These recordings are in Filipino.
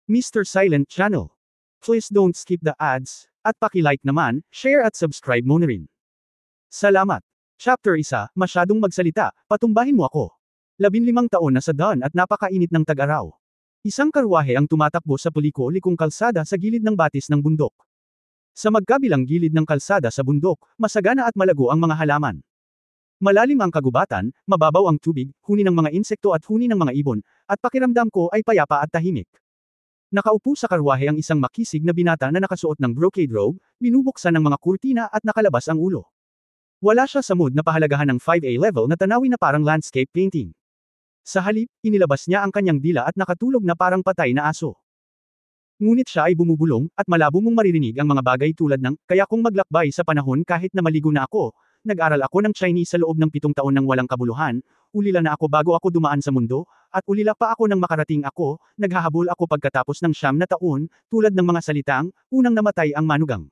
Mr. Silent Channel. Please don't skip the ads, at paki-like naman, share at subscribe mo na rin. Salamat. Chapter 1, Masyadong magsalita, patumbahin mo ako. 15 taon na sa dawn at napakainit ng tag-araw. Isang karwahe ang tumatakbo sa puliko-likong kalsada sa gilid ng batis ng bundok. Sa magkabilang gilid ng kalsada sa bundok, masagana at malago ang mga halaman. Malalim ang kagubatan, mababaw ang tubig, huni ng mga insekto at huni ng mga ibon, at pakiramdam ko ay payapa at tahimik. Nakaupo sa karwahe ang isang makisig na binata na nakasuot ng brocade robe, binubuksan ng mga kurtina at nakalabas ang ulo. Wala siya sa mood na pahalagahan ng 5A level na tanawin na parang landscape painting. Sa halip, inilabas niya ang kanyang dila at nakatulog na parang patay na aso. Ngunit siya ay bumubulong, at malabo mong maririnig ang mga bagay tulad ng, kaya kung maglakbay sa panahon kahit na maligo na ako, nag-aral ako ng Chinese sa loob ng 7 taon ng walang kabuluhan, ulila na ako bago ako dumaan sa mundo, at ulila pa ako nang makarating ako, naghahabol ako pagkatapos ng 9 na taon, tulad ng mga salitang, unang namatay ang manugang.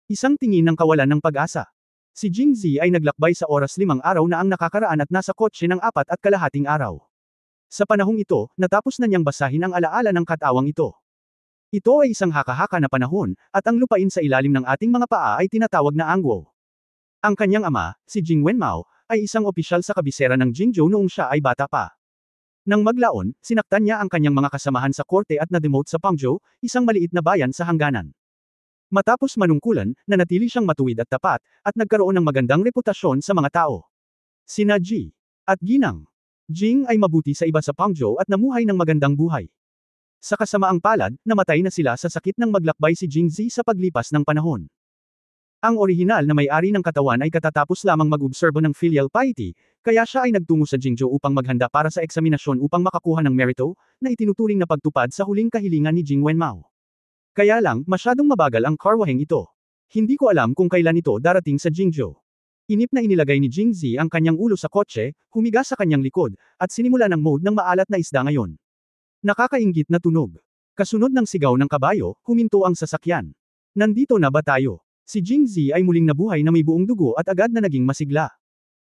Isang tingin ng kawalan ng pag-asa. Si Jingzi ay naglakbay sa oras 5 araw na ang nakakaraan at nasa kotse ng 4.5 araw. Sa panahong ito, natapos na niyang basahin ang alaala ng katawang ito. Ito ay isang haka-haka na panahon, at ang lupain sa ilalim ng ating mga paa ay tinatawag na Angwo. Ang kanyang ama, si Jing Wenmao, ay isang opisyal sa kabisera ng Jingzhou noong siya ay bata pa. Nang maglaon, sinaktan niya ang kanyang mga kasamahan sa korte at na-demote sa Pangzhou, isang maliit na bayan sa hangganan. Matapos manungkulan, nanatili siyang matuwid at tapat, at nagkaroon ng magandang reputasyon sa mga tao. Sina Ji at Ginang. Jing ay mabuti sa iba sa Pangzhou at namuhay ng magandang buhay. Sa kasamaang palad, namatay na sila sa sakit ng maglakbay si Jingzi sa paglipas ng panahon. Ang orihinal na may-ari ng katawan ay katatapos lamang mag-obserbo ng filial piety, kaya siya ay nagtungo sa Jingzhou upang maghanda para sa eksaminasyon upang makakuha ng merito, na itinuturing na pagtupad sa huling kahilingan ni Jing Wenmao. Kaya lang, masyadong mabagal ang karwaheng ito. Hindi ko alam kung kailan ito darating sa Jingzhou. Inip na inilagay ni Jingzi ang kanyang ulo sa kotse, humiga sa kanyang likod, at sinimula ng mode ng maalat na isda ngayon. Nakakainggit na tunog. Kasunod ng sigaw ng kabayo, huminto ang sasakyan. Nandito na ba tayo? Si Jingzi ay muling nabuhay na may buong dugo at agad na naging masigla.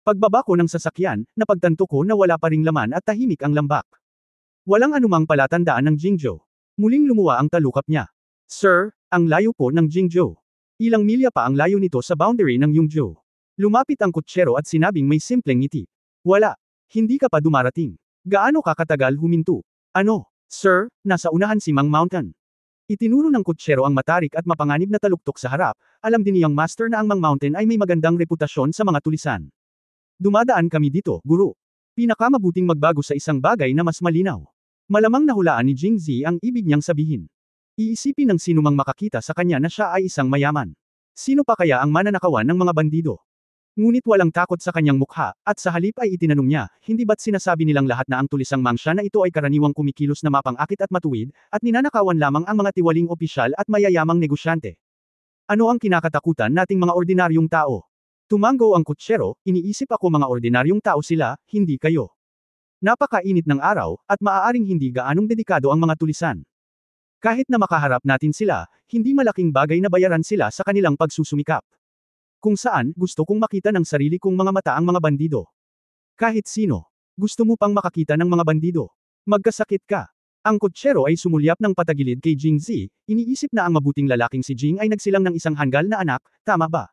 Pagbaba ko ng sasakyan, napagtanto ko na wala pa ring laman at tahimik ang lambak. Walang anumang palatandaan ng Jingzhou. Muling lumuwa ang talukap niya. Sir, ang layo po ng Jingzhou. Ilang milya pa ang layo nito sa boundary ng Yongzhou. Lumapit ang kutsero at sinabing may simpleng ngiti. Wala. Hindi ka pa dumarating. Gaano ka katagal huminto? Ano, sir, nasa unahan si Mang Mountain. Itinuro ng kutsero ang matarik at mapanganib na taluktok sa harap, alam din niyang master na ang Mang Mountain ay may magandang reputasyon sa mga tulisan. Dumadaan kami dito, guro. Pinakamabuting magbago sa isang bagay na mas malinaw. Malamang nahulaan ni Jingzi ang ibig niyang sabihin. Iisipin ng sinumang makakita sa kanya na siya ay isang mayaman. Sino pa kaya ang mananakawan ng mga bandido? Ngunit walang takot sa kanyang mukha, at sa halip ay itinanong niya, hindi ba't sinasabi nilang lahat na ang tulisang mangsya na ito ay karaniwang kumikilos na mapang-akit at matuwid, at ninanakawan lamang ang mga tiwaling opisyal at mayayamang negosyante? Ano ang kinakatakutan nating mga ordinaryong tao? Tumango ang kutsero, iniisip ako mga ordinaryong tao sila, hindi kayo. Napakainit ng araw, at maaaring hindi gaanong dedikado ang mga tulisan. Kahit na makaharap natin sila, hindi malaking bagay na bayaran sila sa kanilang pagsusumikap. Kung saan, gusto kong makita ng sarili kong mga mata ang mga bandido. Kahit sino. Gusto mo pang makakita ng mga bandido. Magkasakit ka. Ang kutsero ay sumulyap ng patagilid kay Jingzi, iniisip na ang mabuting lalaking si Jing ay nagsilang ng isang hanggal na anak, tama ba?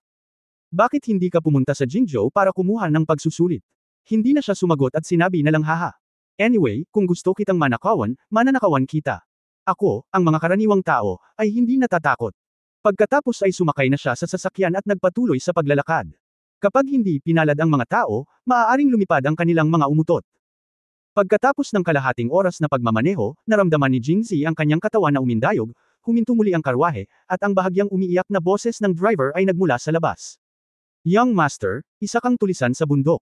Bakit hindi ka pumunta sa Jingzhou para kumuha ng pagsusulit? Hindi na siya sumagot at sinabi na lang haha. Anyway, kung gusto kitang manakawan, mananakawan kita. Ako, ang mga karaniwang tao, ay hindi natatakot. Pagkatapos ay sumakay na siya sa sasakyan at nagpatuloy sa paglalakad. Kapag hindi pinalad ang mga tao, maaaring lumipad ang kanilang mga umutot. Pagkatapos ng kalahating oras na pagmamaneho, naramdaman ni Jingzi ang kanyang katawan na umindayog, huminto muli ang karwahe, at ang bahagyang umiiyak na boses ng driver ay nagmula sa labas. Young Master, isa kang tulisan sa bundok.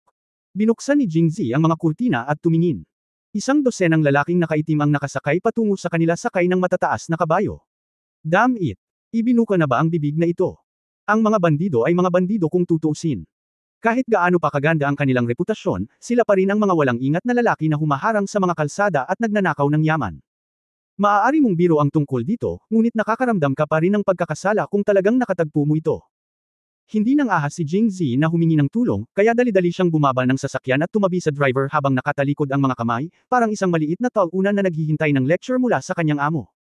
Binuksan ni Jingzi ang mga kurtina at tumingin. Isang dosenang lalaking nakaitim ang nakasakay patungo sa kanila sakay ng matataas na kabayo. Damn it! Ibinuka na ba ang bibig na ito? Ang mga bandido ay mga bandido kung tutuusin. Kahit gaano pa kaganda ang kanilang reputasyon, sila pa rin ang mga walang ingat na lalaki na humaharang sa mga kalsada at nagnanakaw ng yaman. Maaari mong biro ang tungkol dito, ngunit nakakaramdam ka pa rin ng pagkakasala kung talagang nakatagpo mo ito. Hindi nang ahas si Jingzi na humingi ng tulong, kaya dali-dali siyang bumaba ng sasakyan at tumabi sa driver habang nakatalikod ang mga kamay, parang isang maliit na taunan na naghihintay ng lecture mula sa kanyang amo.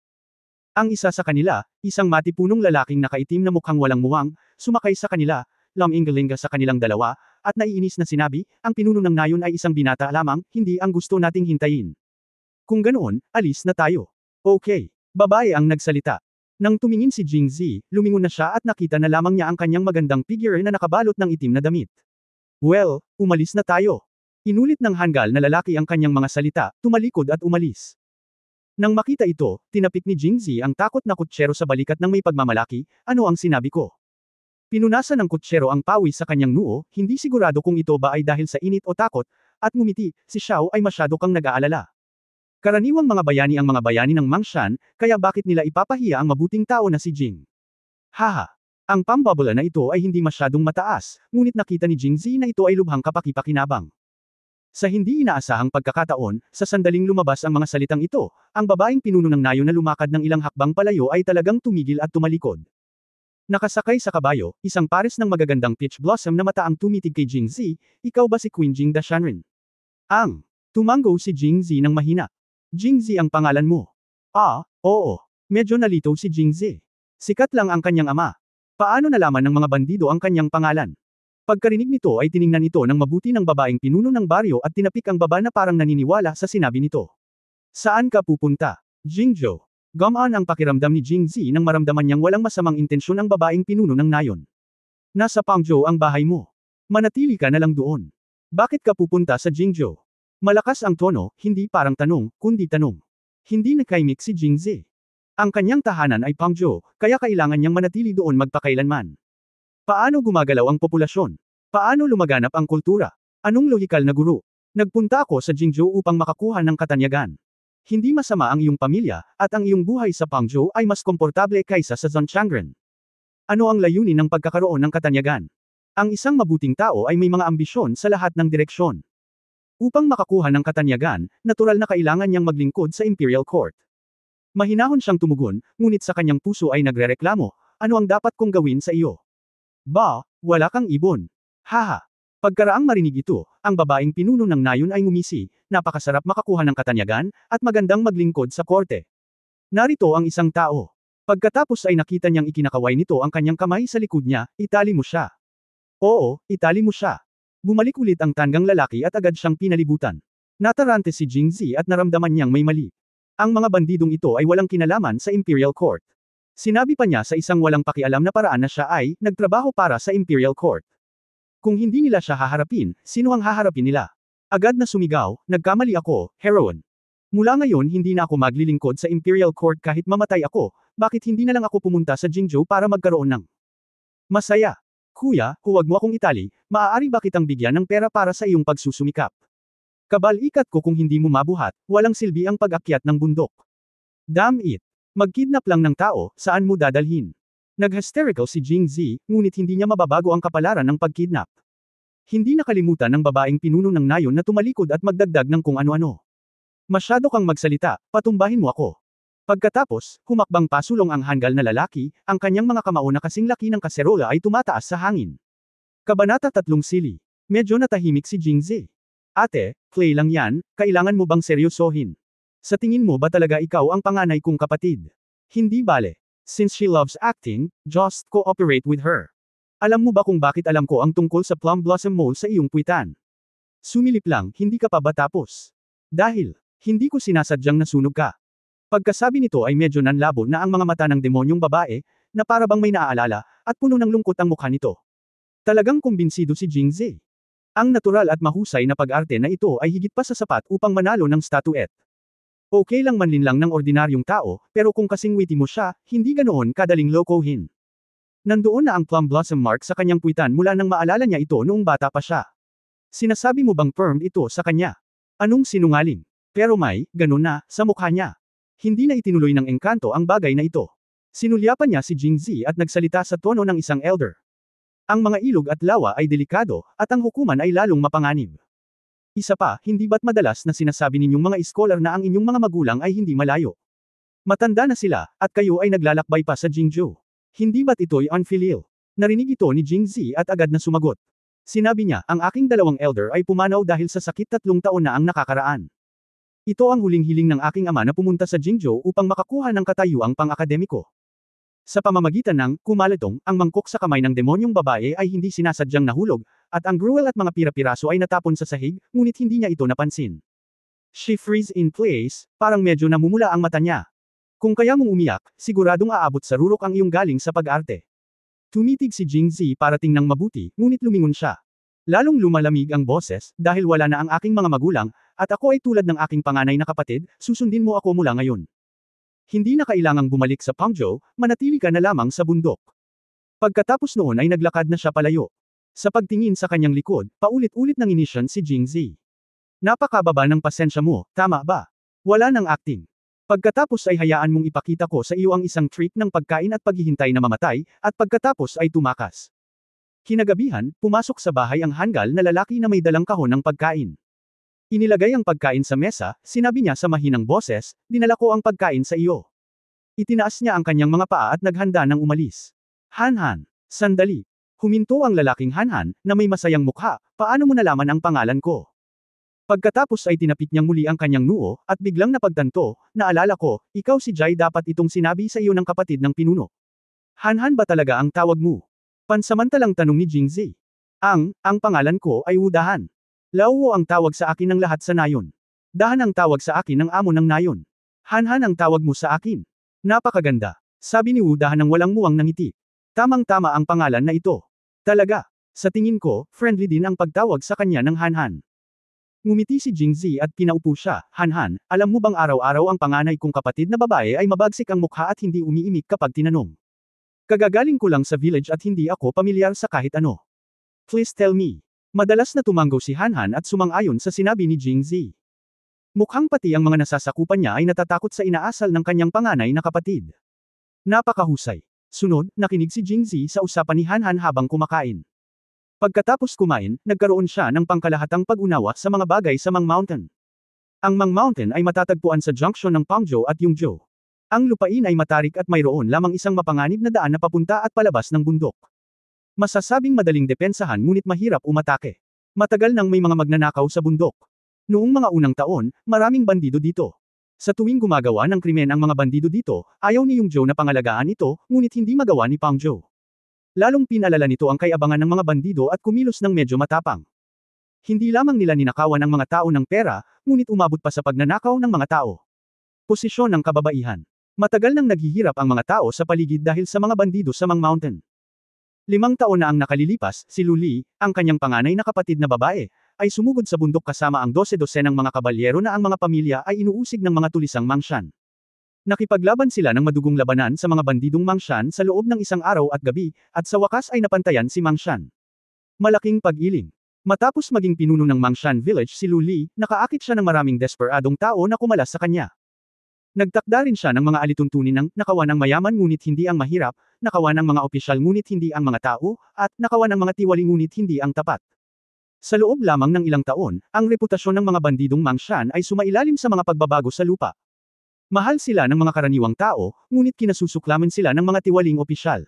Ang isa sa kanila, isang matipunong lalaking nakaitim na mukhang walang muwang, sumakay sa kanila, laminggalinga sa kanilang dalawa, at naiinis na sinabi, ang pinuno ng nayon ay isang binata lamang, hindi ang gusto nating hintayin. Kung ganoon, alis na tayo. Okay. Babae ang nagsalita. Nang tumingin si Jingzi, lumingon na siya at nakita na lamang niya ang kanyang magandang figure na nakabalot ng itim na damit. Well, umalis na tayo. Inulit ng hanggal na lalaki ang kanyang mga salita, tumalikod at umalis. Nang makita ito, tinapik ni Jingzi ang takot na kutsero sa balikat ng may pagmamalaki, ano ang sinabi ko? Pinunasan ng kutsero ang pawis sa kanyang noo, hindi sigurado kung ito ba ay dahil sa init o takot, at ngumiti, si Xiao ay masyado kang nag-aalala. Karaniwang mga bayani ang mga bayani ng Mangshan, kaya bakit nila ipapahiya ang mabuting tao na si Jing? Haha! Ang pambabala na ito ay hindi masyadong mataas, ngunit nakita ni Jingzi na ito ay lubhang kapaki-pakinabang. Sa hindi inaasahang pagkakataon, sa sandaling lumabas ang mga salitang ito, ang babaeng pinuno ng nayo na lumakad ng ilang hakbang palayo ay talagang tumigil at tumalikod. Nakasakay sa kabayo, isang pares ng magagandang peach blossom na mata ang tumitig kay Jingzi, ikaw ba si Queen Jing da Shanrin? Tumango si Jingzi ng mahina. Jingzi ang pangalan mo. Oo. Medyo nalito si Jingzi. Sikat lang ang kanyang ama. Paano nalaman ng mga bandido ang kanyang pangalan? Pagkarinig nito ay tiningnan ito ng mabuti ng babaeng pinuno ng baryo at tinapik ang baba na parang naniniwala sa sinabi nito. Saan ka pupunta? Jingzhou. Gumaan ang pakiramdam ni Jingzi nang maramdaman niyang walang masamang intensyon ang babaeng pinuno ng nayon. Nasa Pangzhou ang bahay mo. Manatili ka na lang doon. Bakit ka pupunta sa Jingzhou? Malakas ang tono, hindi parang tanong, kundi tanong. Hindi nakaimik si Jingzi. Ang kanyang tahanan ay Pangzhou, kaya kailangan niyang manatili doon magpakailanman. Paano gumagalaw ang populasyon? Paano lumaganap ang kultura? Anong lohikal na guro? Nagpunta ako sa Jingzhou upang makakuha ng katanyagan. Hindi masama ang iyong pamilya, at ang iyong buhay sa Pangzhou ay mas komportable kaysa sa Zhongshangrun. Ano ang layunin ng pagkakaroon ng katanyagan? Ang isang mabuting tao ay may mga ambisyon sa lahat ng direksyon. Upang makakuha ng katanyagan, natural na kailangan niyang maglingkod sa Imperial Court. Mahinahon siyang tumugon, ngunit sa kanyang puso ay nagrereklamo, ano ang dapat kong gawin sa iyo? Wala kang ibon. Haha. Pagkaraang marinig ito, ang babaeng pinuno ng nayon ay ngumisi, napakasarap makakuha ng katanyagan, at magandang maglingkod sa korte. Narito ang isang tao. Pagkatapos ay nakita niyang ikinakaway nito ang kanyang kamay sa likod niya, itali mo siya. Oo, itali mo siya. Bumalik ulit ang tanggang lalaki at agad siyang pinalibutan. Natarante si Jingzi at naramdaman niyang may mali. Ang mga bandidong ito ay walang kinalaman sa Imperial Court. Sinabi pa niya sa isang walang pakialam na paraan na siya ay nagtrabaho para sa Imperial Court. Kung hindi nila siya haharapin, sino ang haharapin nila? Agad na sumigaw, nagkamali ako, heroine. Mula ngayon hindi na ako maglilingkod sa Imperial Court kahit mamatay ako, bakit hindi na lang ako pumunta sa Jingzhou para magkaroon ng masaya? Kuya, huwag mo akong itali, maaari ba kitang bigyan ng pera para sa iyong pagsusumikap? Kabalikat ko kung hindi mo mabuhat, walang silbi ang pag-akyat ng bundok. Damn it! Magkidnap lang ng tao, saan mo dadalhin? Nag-hysterical si Jingzi, ngunit hindi niya mababago ang kapalaran ng pagkidnap. Hindi nakalimutan ng babaeng pinuno ng nayon na tumalikod at magdagdag ng kung ano-ano. Masyado kang magsalita, patumbahin mo ako. Pagkatapos, humakbang pasulong ang hanggal na lalaki, ang kanyang mga kamao na kasing laki ng kaserola ay tumataas sa hangin. Kabanata 3 Sili. Medyo natahimik si Jingzi. Ate, play lang yan, kailangan mo bang seryosohin? Sa tingin mo ba talaga ikaw ang panganay kong kapatid? Hindi bale. Since she loves acting, just cooperate with her. Alam mo ba kung bakit alam ko ang tungkol sa Plum Blossom Mall sa iyong puwitan? Sumilip lang, hindi ka pa ba tapos? Dahil, hindi ko sinasadyang nasunog ka. Pagkasabi nito ay medyo nanlabo na ang mga mata ng demonyong babae, na para bang may naaalala, at puno ng lungkot ang mukha nito. Talagang kumbinsido si Jingzi. Ang natural at mahusay na pag-arte na ito ay higit pa sa sapat upang manalo ng statuette. Okay lang manlinlang ng ordinaryong tao, pero kung kasing witty mo siya, hindi ganoon kadaling lokohin. Nandoon na ang plum blossom mark sa kanyang puwitan mula nang maalala niya ito noong bata pa siya. Sinasabi mo bang perm ito sa kanya? Anong sinungaling? Pero may, ganun na, sa mukha niya. Hindi na itinuloy ng engkanto ang bagay na ito. Sinulyapan niya si Jingzi at nagsalita sa tono ng isang elder. Ang mga ilog at lawa ay delikado, at ang hukuman ay lalong mapanganib. Isa pa, hindi ba't madalas na sinasabi ninyong mga iskolar na ang inyong mga magulang ay hindi malayo? Matanda na sila, at kayo ay naglalakbay pa sa Jingzhou. Hindi ba't ito'y unfilial? Narinig ito ni Jingzi at agad na sumagot. Sinabi niya, ang aking dalawang elder ay pumanaw dahil sa sakit 3 taon na ang nakakaraan. Ito ang huling hiling ng aking ama na pumunta sa Jingzhou upang makakuha ng katayuang pang-akademiko. Sa pamamagitan ng kumalatong, ang mangkok sa kamay ng demonyong babae ay hindi sinasadyang nahulog, at ang gruel at mga pira-piraso ay natapon sa sahig, ngunit hindi niya ito napansin. She freeze in place, parang medyo namumula ang mata niya. Kung kaya mong umiyak, siguradong aabot sa rurok ang iyong galing sa pag-arte. Tumitig si Jingzi para tingnan mabuti, ngunit lumingon siya. Lalong lumalamig ang boses, dahil wala na ang aking mga magulang, at ako ay tulad ng aking panganay na kapatid, susundin mo ako mula ngayon. Hindi na kailangang bumalik sa Pangzhou, manatili ka na lamang sa bundok. Pagkatapos noon ay naglakad na siya palayo. Sa pagtingin sa kanyang likod, paulit-ulit nang inisyon si Jingzi. Napakababa ng pasensya mo, tama ba? Wala nang acting. Pagkatapos ay hayaan mong ipakita ko sa iyo ang isang trick ng pagkain at paghihintay na mamatay, at pagkatapos ay tumakas. Kinagabihan, pumasok sa bahay ang hanggal na lalaki na may dalang kahon ng pagkain. Inilagay ang pagkain sa mesa, sinabi niya sa mahinang boses, dinala ko ang pagkain sa iyo. Itinaas niya ang kanyang mga paa at naghanda ng umalis. Han, sandali. Huminto ang lalaking Han, na may masayang mukha, paano mo nalaman ang pangalan ko? Pagkatapos ay tinapik niyang muli ang kanyang noo, at biglang napagtanto, naalala ko, ikaw si Jai, dapat itong sinabi sa iyo ng kapatid ng pinuno. Han ba talaga ang tawag mo? Pansamantalang tanong ni Jingzi. Ang pangalan ko ay Wudahan. Lauwo ang tawag sa akin ng lahat sa nayon. Dahan ang tawag sa akin ng amo ng nayon. Han ang tawag mo sa akin. Napakaganda. Sabi ni Wudahan ng walang muwang ngiti. Tamang-tama ang pangalan na ito. Talaga. Sa tingin ko, friendly din ang pagtawag sa kanya ng Han. Ngumiti si Jingzi at pinaupo siya. Han, alam mo bang araw-araw ang panganay kong kapatid na babae ay mabagsik ang mukha at hindi umiimik kapag tinanong. Kagagaling ko lang sa village at hindi ako pamilyar sa kahit ano. Please tell me. Madalas na tumanggo si Han at sumang-ayon sa sinabi ni Jingzi. Mukhang pati ang mga nasasakupan niya ay natatakot sa inaasal ng kanyang panganay na kapatid. Napakahusay. Sunod, nakinig si Jingzi sa usapan ni Han habang kumakain. Pagkatapos kumain, nagkaroon siya ng pangkalahatang pag-unawa sa mga bagay sa Mang Mountain. Ang Mang Mountain ay matatagpuan sa junction ng Pangzhou at Yongzhou. Ang lupain ay matarik at mayroon lamang isang mapanganib na daan na papunta at palabas ng bundok. Masasabing madaling depensahan ngunit mahirap umatake. Matagal nang may mga magnanakaw sa bundok. Noong mga unang taon, maraming bandido dito. Sa tuwing gumagawa ng krimen ang mga bandido dito, ayaw ni Yongzhou na pangalagaan ito, ngunit hindi magawa ni Pangzhou. Lalong pinalala nito ang kayabangan ng mga bandido at kumilos ng medyo matapang. Hindi lamang nila ninakawan ang mga tao ng pera, ngunit umabot pa sa pagnanakaw ng mga tao. Posisyon ng kababaihan. Matagal nang naghihirap ang mga tao sa paligid dahil sa mga bandido sa Mang Mountain. 5 taon na ang nakalilipas, si Lu Li, ang kanyang panganay na kapatid na babae, ay sumugod sa bundok kasama ang 12-dosenang mga kabalyero na ang mga pamilya ay inuusig ng mga tulisang Mangshan. Nakipaglaban sila ng madugong labanan sa mga bandidong Mangshan sa loob ng isang araw at gabi, at sa wakas ay napantayan si Mangshan. Malaking pag-iling. Matapos maging pinuno ng Mangshan Village si Lu Li, nakaakit siya ng maraming desperadong tao na kumalas sa kanya. Nagtakda rin siya ng mga alituntunin ng nakawan ng mayaman ngunit hindi ang mahirap, nakawan ng mga opisyal ngunit hindi ang mga tao, at nakawan ng mga tiwali ngunit hindi ang tapat. Sa loob lamang ng ilang taon, ang reputasyon ng mga bandidong Mangshan ay sumailalim sa mga pagbabago sa lupa. Mahal sila ng mga karaniwang tao, ngunit kinasusuklaman sila ng mga tiwaling opisyal.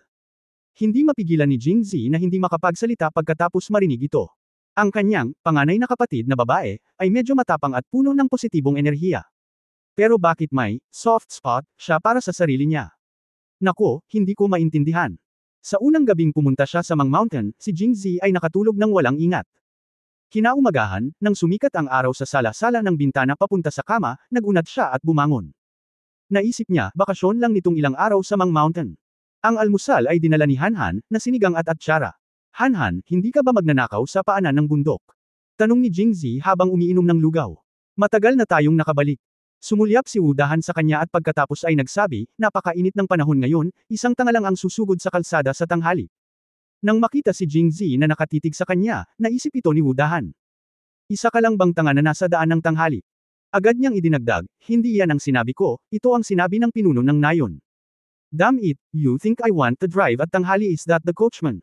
Hindi mapigilan ni Jingzi na hindi makapagsalita pagkatapos marinig ito. Ang kanyang panganay na kapatid na babae ay medyo matapang at puno ng positibong enerhiya. Pero bakit may soft spot siya para sa sarili niya? Nako, hindi ko maintindihan. Sa unang gabing pumunta siya sa Mang Mountain, si Jingzi ay nakatulog ng walang ingat. Kinaumagahan, nang sumikat ang araw sa sala-sala ng bintana papunta sa kama, nagunat siya at bumangon. Naisip niya, bakasyon lang nitong ilang araw sa Mang Mountain. Ang almusal ay dinala ni Han na sinigang at atsara. Han, hindi ka ba magnanakaw sa paanan ng bundok? Tanong ni Jingzi habang umiinom ng lugaw. Matagal na tayong nakabalik. Sumulyap si Wudahan sa kanya at pagkatapos ay nagsabi, napakainit ng panahon ngayon, isang tanga lang ang susugod sa kalsada sa tanghali. Nang makita si Jingzi na nakatitig sa kanya, naisip ito ni Wudahan. Isa ka lang bang tanga na nasa daan ng tanghali? Agad niyang idinagdag, hindi yan ang sinabi ko, ito ang sinabi ng pinuno ng nayon. Damn it, you think I want to drive at tanghali, is that the coachman?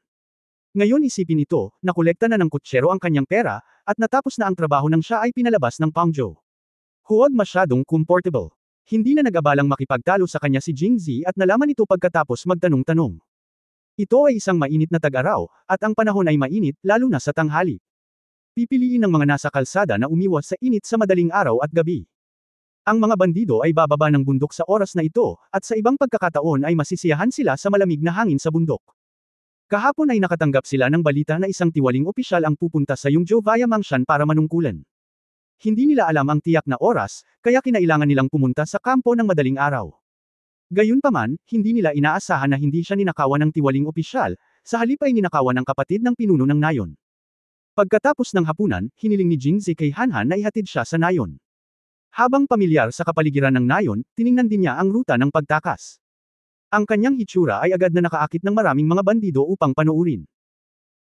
Ngayon isipin ito, nakolekta na ng kutsero ang kanyang pera, at natapos na ang trabaho nang siya ay pinalabas ng Pangzhou. Huwag masyadong comfortable. Hindi na nag-abalang makipagtalo sa kanya si Jingzi at nalaman ito pagkatapos magtanong-tanong. Ito ay isang mainit na tag-araw, at ang panahon ay mainit, lalo na sa tanghali. Pipiliin ng mga nasa kalsada na umiwas sa init sa madaling araw at gabi. Ang mga bandido ay bababa ng bundok sa oras na ito, at sa ibang pagkakataon ay masisiyahan sila sa malamig na hangin sa bundok. Kahapon ay nakatanggap sila ng balita na isang tiwaling opisyal ang pupunta sa Yongzhou via Mangshan para manungkulan. Hindi nila alam ang tiyak na oras, kaya kinailangan nilang pumunta sa kampo ng madaling araw. Gayunpaman, hindi nila inaasahan na hindi siya ninakawan ng tiwaling opisyal, sa halip ay ninakawan ng kapatid ng pinuno ng nayon. Pagkatapos ng hapunan, hiniling ni Jingzi kay Hanhan na ihatid siya sa nayon. Habang pamilyar sa kapaligiran ng nayon, tiningnan din niya ang ruta ng pagtakas. Ang kanyang hitsura ay agad na nakaakit ng maraming mga bandido upang panoorin.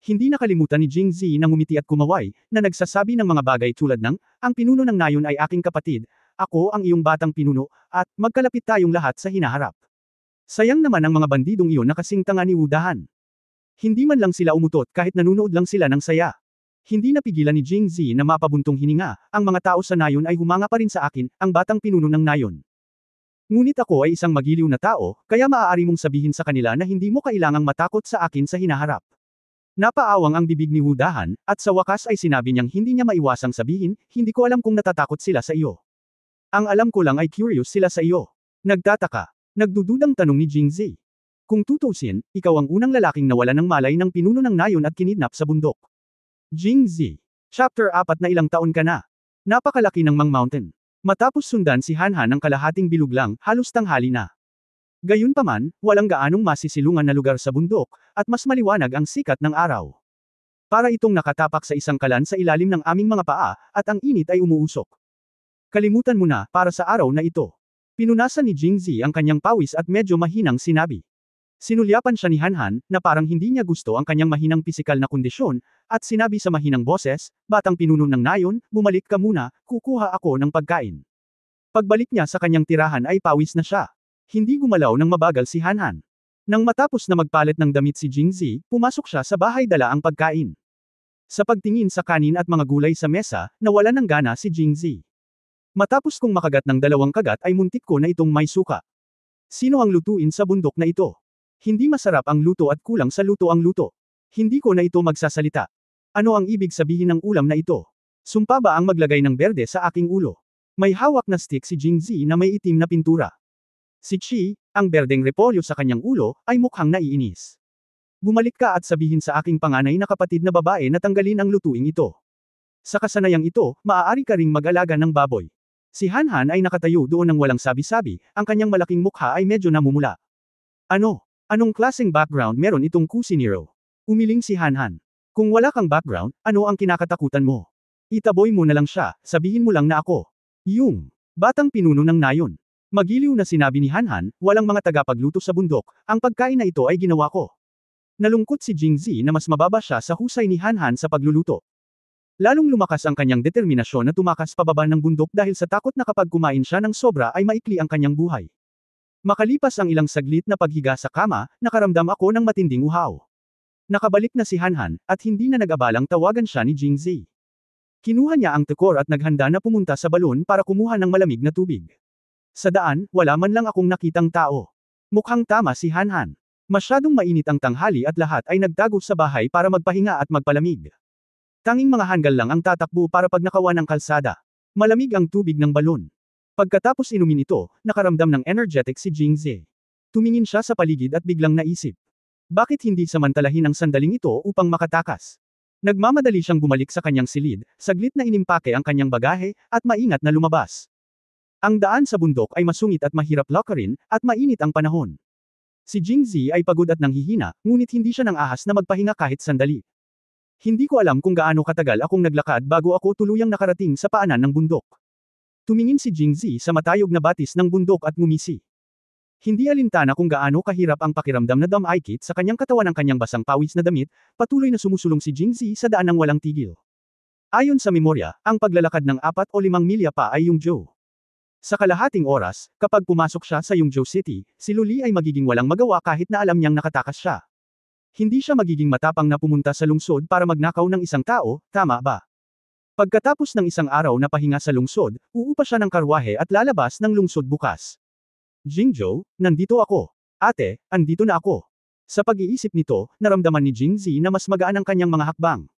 Hindi nakalimutan ni Jingzi na ngumiti at kumaway, na nagsasabi ng mga bagay tulad ng, ang pinuno ng nayon ay aking kapatid, ako ang iyong batang pinuno, at magkalapit tayong lahat sa hinaharap. Sayang naman ang mga bandidong iyon na kasing tanga ni Wudahan. Hindi man lang sila umutot kahit nanunood lang sila ng saya. Hindi napigilan ni Jingzi na mapabuntong hininga, ang mga tao sa nayon ay humanga pa rin sa akin, ang batang pinuno ng nayon. Ngunit ako ay isang magiliw na tao, kaya maaari mong sabihin sa kanila na hindi mo kailangang matakot sa akin sa hinaharap. Napaawang ang bibig ni Wudahan, at sa wakas ay sinabi niyang hindi niya maiwasang sabihin, hindi ko alam kung natatakot sila sa iyo. Ang alam ko lang ay curious sila sa iyo. Nagtataka. Nagdududang tanong ni Jingzi. Kung tutusin, ikaw ang unang lalaking nawala ng malay ng pinuno ng nayon at kinidnap sa bundok. Jingzi. Chapter 4 na ilang taon ka na. Napakalaki ng Mang Mountain. Matapos sundan si Hanhan ng kalahating bilog lang, halos tanghali na. Gayunpaman, walang gaanong masisilungan na lugar sa bundok, at mas maliwanag ang sikat ng araw. Para itong nakatapak sa isang kalan sa ilalim ng aming mga paa, at ang init ay umuusok. Kalimutan mo na, para sa araw na ito. Pinunasan ni Jingzi ang kanyang pawis at medyo mahinang sinabi. Sinulyapan siya ni Hanhan, na parang hindi niya gusto ang kanyang mahinang pisikal na kondisyon, at sinabi sa mahinang boses, batang pinuno ng nayon, bumalik ka muna, kukuha ako ng pagkain. Pagbalik niya sa kanyang tirahan ay pawis na siya. Hindi gumalaw ng mabagal si Hanhan. Nang matapos na magpalit ng damit si Jingzi, pumasok siya sa bahay dala ang pagkain. Sa pagtingin sa kanin at mga gulay sa mesa, nawalan ng gana si Jingzi. Matapos kong makagat ng 2 kagat ay muntik ko na itong may suka. Sino ang lutuin sa bundok na ito? Hindi masarap ang luto at kulang sa luto ang luto. Hindi ko na ito magsasalita. Ano ang ibig sabihin ng ulam na ito? Sumpa ba ang maglagay ng berde sa aking ulo? May hawak na stick si Jingzi na may itim na pintura. Si Chi, ang berdeng repolyo sa kanyang ulo, ay mukhang naiinis. Bumalik ka at sabihin sa aking panganay na kapatid na babae na tanggalin ang lutuing ito. Sa kasanayang ito, maaari ka ring mag-alaga ng baboy. Si Hanhan ay nakatayo doon ng walang sabi-sabi, ang kanyang malaking mukha ay medyo namumula. Ano? Anong klaseng background meron itong kusinero? Umiling si Hanhan. Kung wala kang background, ano ang kinakatakutan mo? Itaboy mo na lang siya, sabihin mo lang na ako. Yung batang pinuno ng nayon. Magiliw na sinabi ni Hanhan, walang mga tagapagluto sa bundok, ang pagkain na ito ay ginawa ko. Nalungkot si Jingzi na mas mababa siya sa husay ni Hanhan sa pagluluto. Lalong lumakas ang kanyang determinasyon na tumakas pababa ng bundok dahil sa takot na kapag kumain siya ng sobra ay maikli ang kanyang buhay. Makalipas ang ilang saglit na paghiga sa kama, nakaramdam ako ng matinding uhaw. Nakabalik na si Hanhan, at hindi na nag-abalang tawagan siya ni Jingzi. Kinuha niya ang tekor at naghanda na pumunta sa balon para kumuha ng malamig na tubig. Sa daan, wala man lang akong nakitang tao. Mukhang tama si Hanhan. Masyadong mainit ang tanghali at lahat ay nagtago sa bahay para magpahinga at magpalamig. Tanging mga hanggal lang ang tatakbo para pag nakawan ng kalsada. Malamig ang tubig ng balon. Pagkatapos inumin ito, nakaramdam ng energetic si Jingzi. Tumingin siya sa paligid at biglang naisip. Bakit hindi samantalahin ang sandaling ito upang makatakas? Nagmamadali siyang bumalik sa kanyang silid, saglit na inimpake ang kanyang bagahe, at maingat na lumabas. Ang daan sa bundok ay masungit at mahirap lakarin, at mainit ang panahon. Si Jingzi ay pagod at nanghihina, ngunit hindi siya nang ahas na magpahinga kahit sandali. Hindi ko alam kung gaano katagal akong naglakad bago ako tuluyang nakarating sa paanan ng bundok. Tumingin si Jingzi sa matayog na batis ng bundok at ngumisi. Hindi alintana kung gaano kahirap ang pakiramdam na damaykit sa kanyang katawan ng kanyang basang pawis na damit, patuloy na sumusulong si Jingzi sa daan ng walang tigil. Ayon sa memorya, ang paglalakad ng 4 o 5 milya pa ay Yongzhou. Sa kalahating oras, kapag pumasok siya sa Yongzhou City, si Luli ay magiging walang magawa kahit na alam niyang nakatakas siya. Hindi siya magiging matapang na pumunta sa lungsod para magnakaw ng isang tao, tama ba? Pagkatapos ng isang araw na pahinga sa lungsod, uupa siya ng karwahe at lalabas ng lungsod bukas. Jingzhou, nandito ako. Ate, andito na ako. Sa pag-iisip nito, naramdaman ni Jingzi na mas magaan ang kanyang mga hakbang.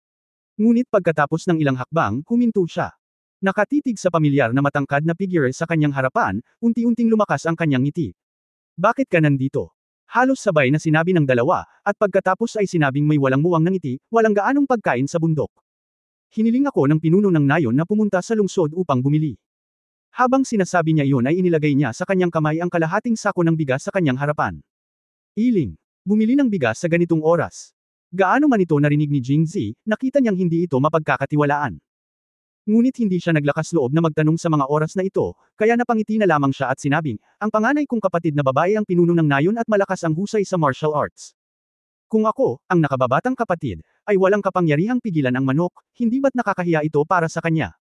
Ngunit pagkatapos ng ilang hakbang, huminto siya. Nakatitig sa pamilyar na matangkad na figure sa kanyang harapan, unti-unting lumakas ang kanyang ngiti. Bakit ka nandito? Halos sabay na sinabi ng dalawa, at pagkatapos ay sinabing may walang muwang na ngiti, walang gaanong pagkain sa bundok. Hiniling ako ng pinuno ng nayon na pumunta sa lungsod upang bumili. Habang sinasabi niya iyon ay inilagay niya sa kanyang kamay ang kalahating sako ng bigas sa kanyang harapan. Iling, bumili ng bigas sa ganitong oras. Gaano man ito narinig ni Jingzi, nakita niyang hindi ito mapagkakatiwalaan. Ngunit hindi siya naglakas loob na magtanong sa mga oras na ito, kaya napangiti na lamang siya at sinabing, ang panganay kong kapatid na babae ang pinuno ng nayon at malakas ang husay sa martial arts. Kung ako, ang nakababatang kapatid, ay walang kapangyarihang pigilan ang manok, hindi ba't nakakahiya ito para sa kanya?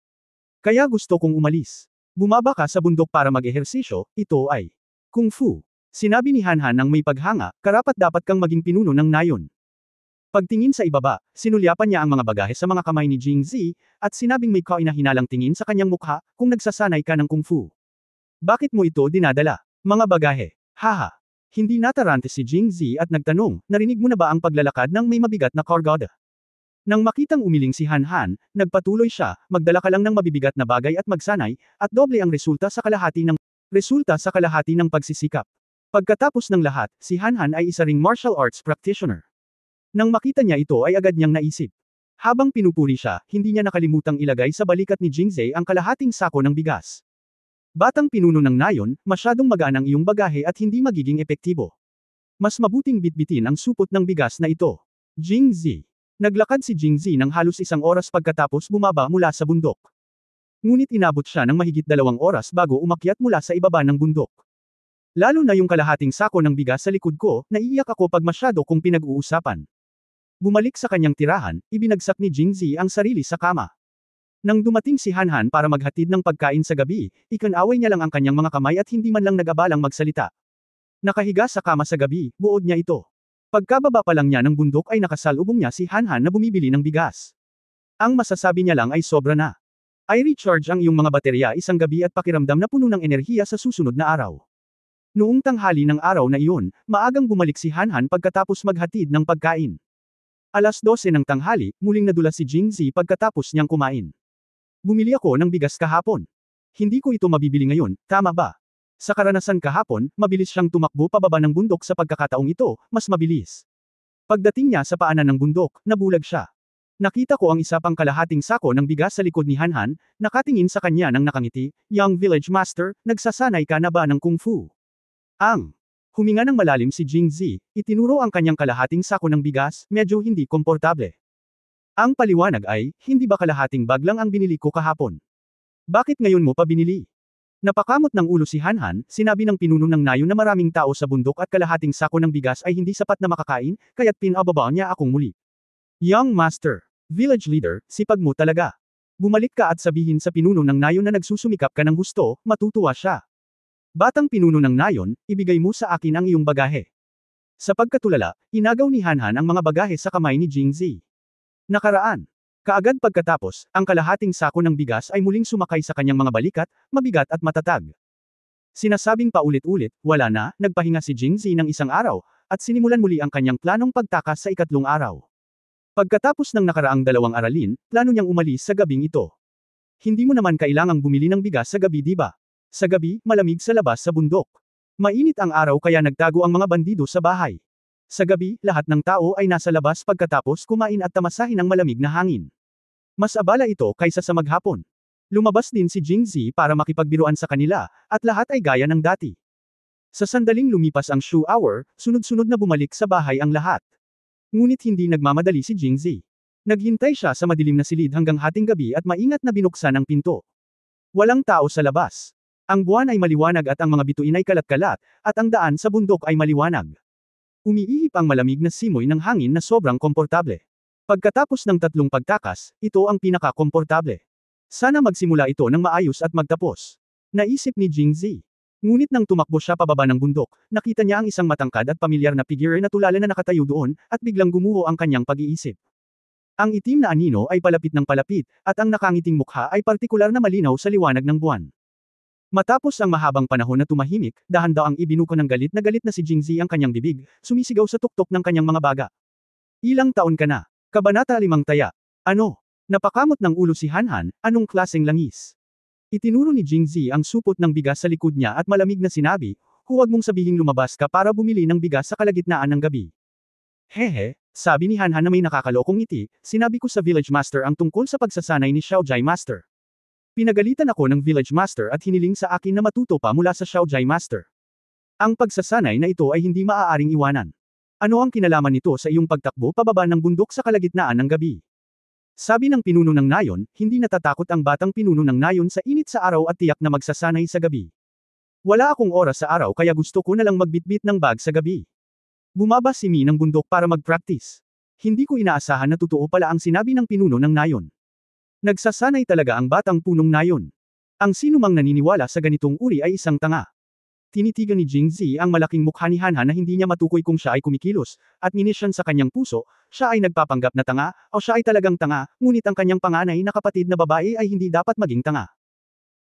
Kaya gusto kong umalis. Bumaba ka sa bundok para mag-ehersisyo, ito ay Kung Fu. Sinabi ni Hanhan nang may paghanga, karapat-dapat kang maging pinuno ng nayon. Pagtingin sa ibaba, sinulyapan niya ang mga bagahe sa mga kamay ni Jingzi, at sinabing may kainahinalang tingin sa kanyang mukha, kung nagsasanay ka ng kung fu. Bakit mo ito dinadala? Mga bagahe. Haha. Hindi natarante si Jingzi at nagtanong, narinig mo na ba ang paglalakad ng may mabigat na kargada? Nang makitang umiling si Han, nagpatuloy siya, magdala ka lang ng mabibigat na bagay at magsanay, at doble ang resulta sa kalahati ng pagsisikap. Pagkatapos ng lahat, si Han ay isa ring martial arts practitioner. Nang makita niya ito ay agad niyang naisip. Habang pinupuri siya, hindi niya nakalimutang ilagay sa balikat ni Jingzi ang kalahating sako ng bigas. Batang pinuno ng nayon, masyadong magaan ang iyong bagahe at hindi magiging epektibo. Mas mabuting bitbitin ang supot ng bigas na ito. Jingzi. Naglakad si Jingzi ng halos 1 oras pagkatapos bumaba mula sa bundok. Ngunit inabot siya ng mahigit 2 oras bago umakyat mula sa ibaba ng bundok. Lalo na yung kalahating sako ng bigas sa likod ko, naiiyak ako pag masyado kong pinag-uusapan. Bumalik sa kanyang tirahan, ibinagsak ni Jingzi ang sarili sa kama. Nang dumating si Han para maghatid ng pagkain sa gabi, ikinaway niya lang ang kanyang mga kamay at hindi man lang nag-abalang magsalita. Nakahiga sa kama sa gabi, buod niya ito. Pagkababa pa lang niya ng bundok ay nakasalubong niya si Han na bumibili ng bigas. Ang masasabi niya lang ay sobra na. I recharge ang iyong mga baterya isang gabi at pakiramdam na puno ng enerhiya sa susunod na araw. Noong tanghali ng araw na iyon, maagang bumalik si Han pagkatapos maghatid ng pagkain. 12:00 ng tanghali, muling nadulas si Jingzi pagkatapos niyang kumain. Bumili ako ng bigas kahapon. Hindi ko ito mabibili ngayon, tama ba? Sa karanasan kahapon, mabilis siyang tumakbo pababa ng bundok sa pagkakataong ito, mas mabilis. Pagdating niya sa paanan ng bundok, nabulag siya. Nakita ko ang isa pang kalahating sako ng bigas sa likod ni Han, nakatingin sa kanya ng nakangiti, Young Village Master, nagsasanay ka na ba ng Kung Fu? Huminga ng malalim si Jingzi, itinuro ang kanyang kalahating sako ng bigas, medyo hindi komportable. Ang paliwanag ay, hindi ba kalahating bag lang ang binili ko kahapon? Bakit ngayon mo pa binili? Napakamot ng ulo si Han, sinabi ng pinuno ng nayon na maraming tao sa bundok at kalahating sako ng bigas ay hindi sapat na makakain, kaya't pinababa niya akong muli. Young Master, Village Leader, sipag mo talaga. Bumalik ka at sabihin sa pinuno ng nayon na nagsusumikap ka ng gusto, matutuwa siya. Batang pinuno ng nayon, ibigay mo sa akin ang iyong bagahe. Sa pagkatulala, inagaw ni Han ang mga bagahe sa kamay ni Jingzi. Nakaraan. Kaagad pagkatapos, ang kalahating sako ng bigas ay muling sumakay sa kanyang mga balikat, mabigat at matatag. Sinasabing paulit-ulit, wala na, nagpahinga si Jingzi ng 1 araw, at sinimulan muli ang kanyang planong pagtakas sa 3 araw. Pagkatapos ng nakaraang 2 aralin, plano niyang umalis sa gabing ito. Hindi mo naman kailangang bumili ng bigas sa gabi, di ba? Sa gabi, malamig sa labas sa bundok. Mainit ang araw kaya nagtago ang mga bandido sa bahay. Sa gabi, lahat ng tao ay nasa labas pagkatapos kumain at tamasahin ang malamig na hangin. Mas abala ito kaysa sa maghapon. Lumabas din si Jingzi para makipagbiruan sa kanila, at lahat ay gaya ng dati. Sa sandaling lumipas ang shoe hour, sunod-sunod na bumalik sa bahay ang lahat. Ngunit hindi nagmamadali si Jingzi. Naghintay siya sa madilim na silid hanggang hating gabi at maingat na binuksan ang pinto. Walang tao sa labas. Ang buwan ay maliwanag at ang mga bituin ay kalat-kalat, at ang daan sa bundok ay maliwanag. Umiihip ang malamig na simoy ng hangin na sobrang komportable. Pagkatapos ng 3 pagtakas, ito ang pinaka-komportable. Sana magsimula ito ng maayos at magtapos. Naisip ni Jingzi. Ngunit nang tumakbo siya pababa ng bundok, nakita niya ang isang matangkad at pamilyar na figure na tulala na nakatayo doon, at biglang gumuho ang kanyang pag-iisip. Ang itim na anino ay palapit ng palapit, at ang nakangiting mukha ay partikular na malinaw sa liwanag ng buwan. Matapos ang mahabang panahon na tumahimik, dahan-daang ibinuko ng galit na si Jingzi ang kanyang bibig, sumisigaw sa tuktok ng kanyang mga baga. Ilang taon ka na? Kabanata 5 Taya. Ano? Napakamot ng ulo si Hanhan, anong klaseng langis? Itinuro ni Jingzi ang supot ng bigas sa likod niya at malamig na sinabi, huwag mong sabihing lumabas ka para bumili ng bigas sa kalagitnaan ng gabi. Hehe, sabi ni Hanhan na may nakakalokong ngiti, sinabi ko sa village master ang tungkol sa pagsasanay ni Xiaojai master. Pinagalitan ako ng village master at hiniling sa akin na matuto pa mula sa Xiaojai master. Ang pagsasanay na ito ay hindi maaaring iwanan. Ano ang kinalaman nito sa iyong pagtakbo pababa ng bundok sa kalagitnaan ng gabi? Sabi ng pinuno ng nayon, hindi natatakot ang batang pinuno ng nayon sa init sa araw at tiyak na magsasanay sa gabi. Wala akong oras sa araw kaya gusto ko na lang magbitbit ng bag sa gabi. Bumaba si Mi ng bundok para mag-practice. Hindi ko inaasahan na totoo pala ang sinabi ng pinuno ng nayon. Nagsasanay talaga ang batang punong nayon. Ang sinumang naniniwala sa ganitong uri ay isang tanga. Tinitigan ni Jingzi ang malaking mukha ni Hanhan na hindi niya matukoy kung siya ay kumikilos, at minisyon sa kanyang puso, siya ay nagpapanggap na tanga, o siya ay talagang tanga, ngunit ang kanyang panganay na kapatid na babae ay hindi dapat maging tanga.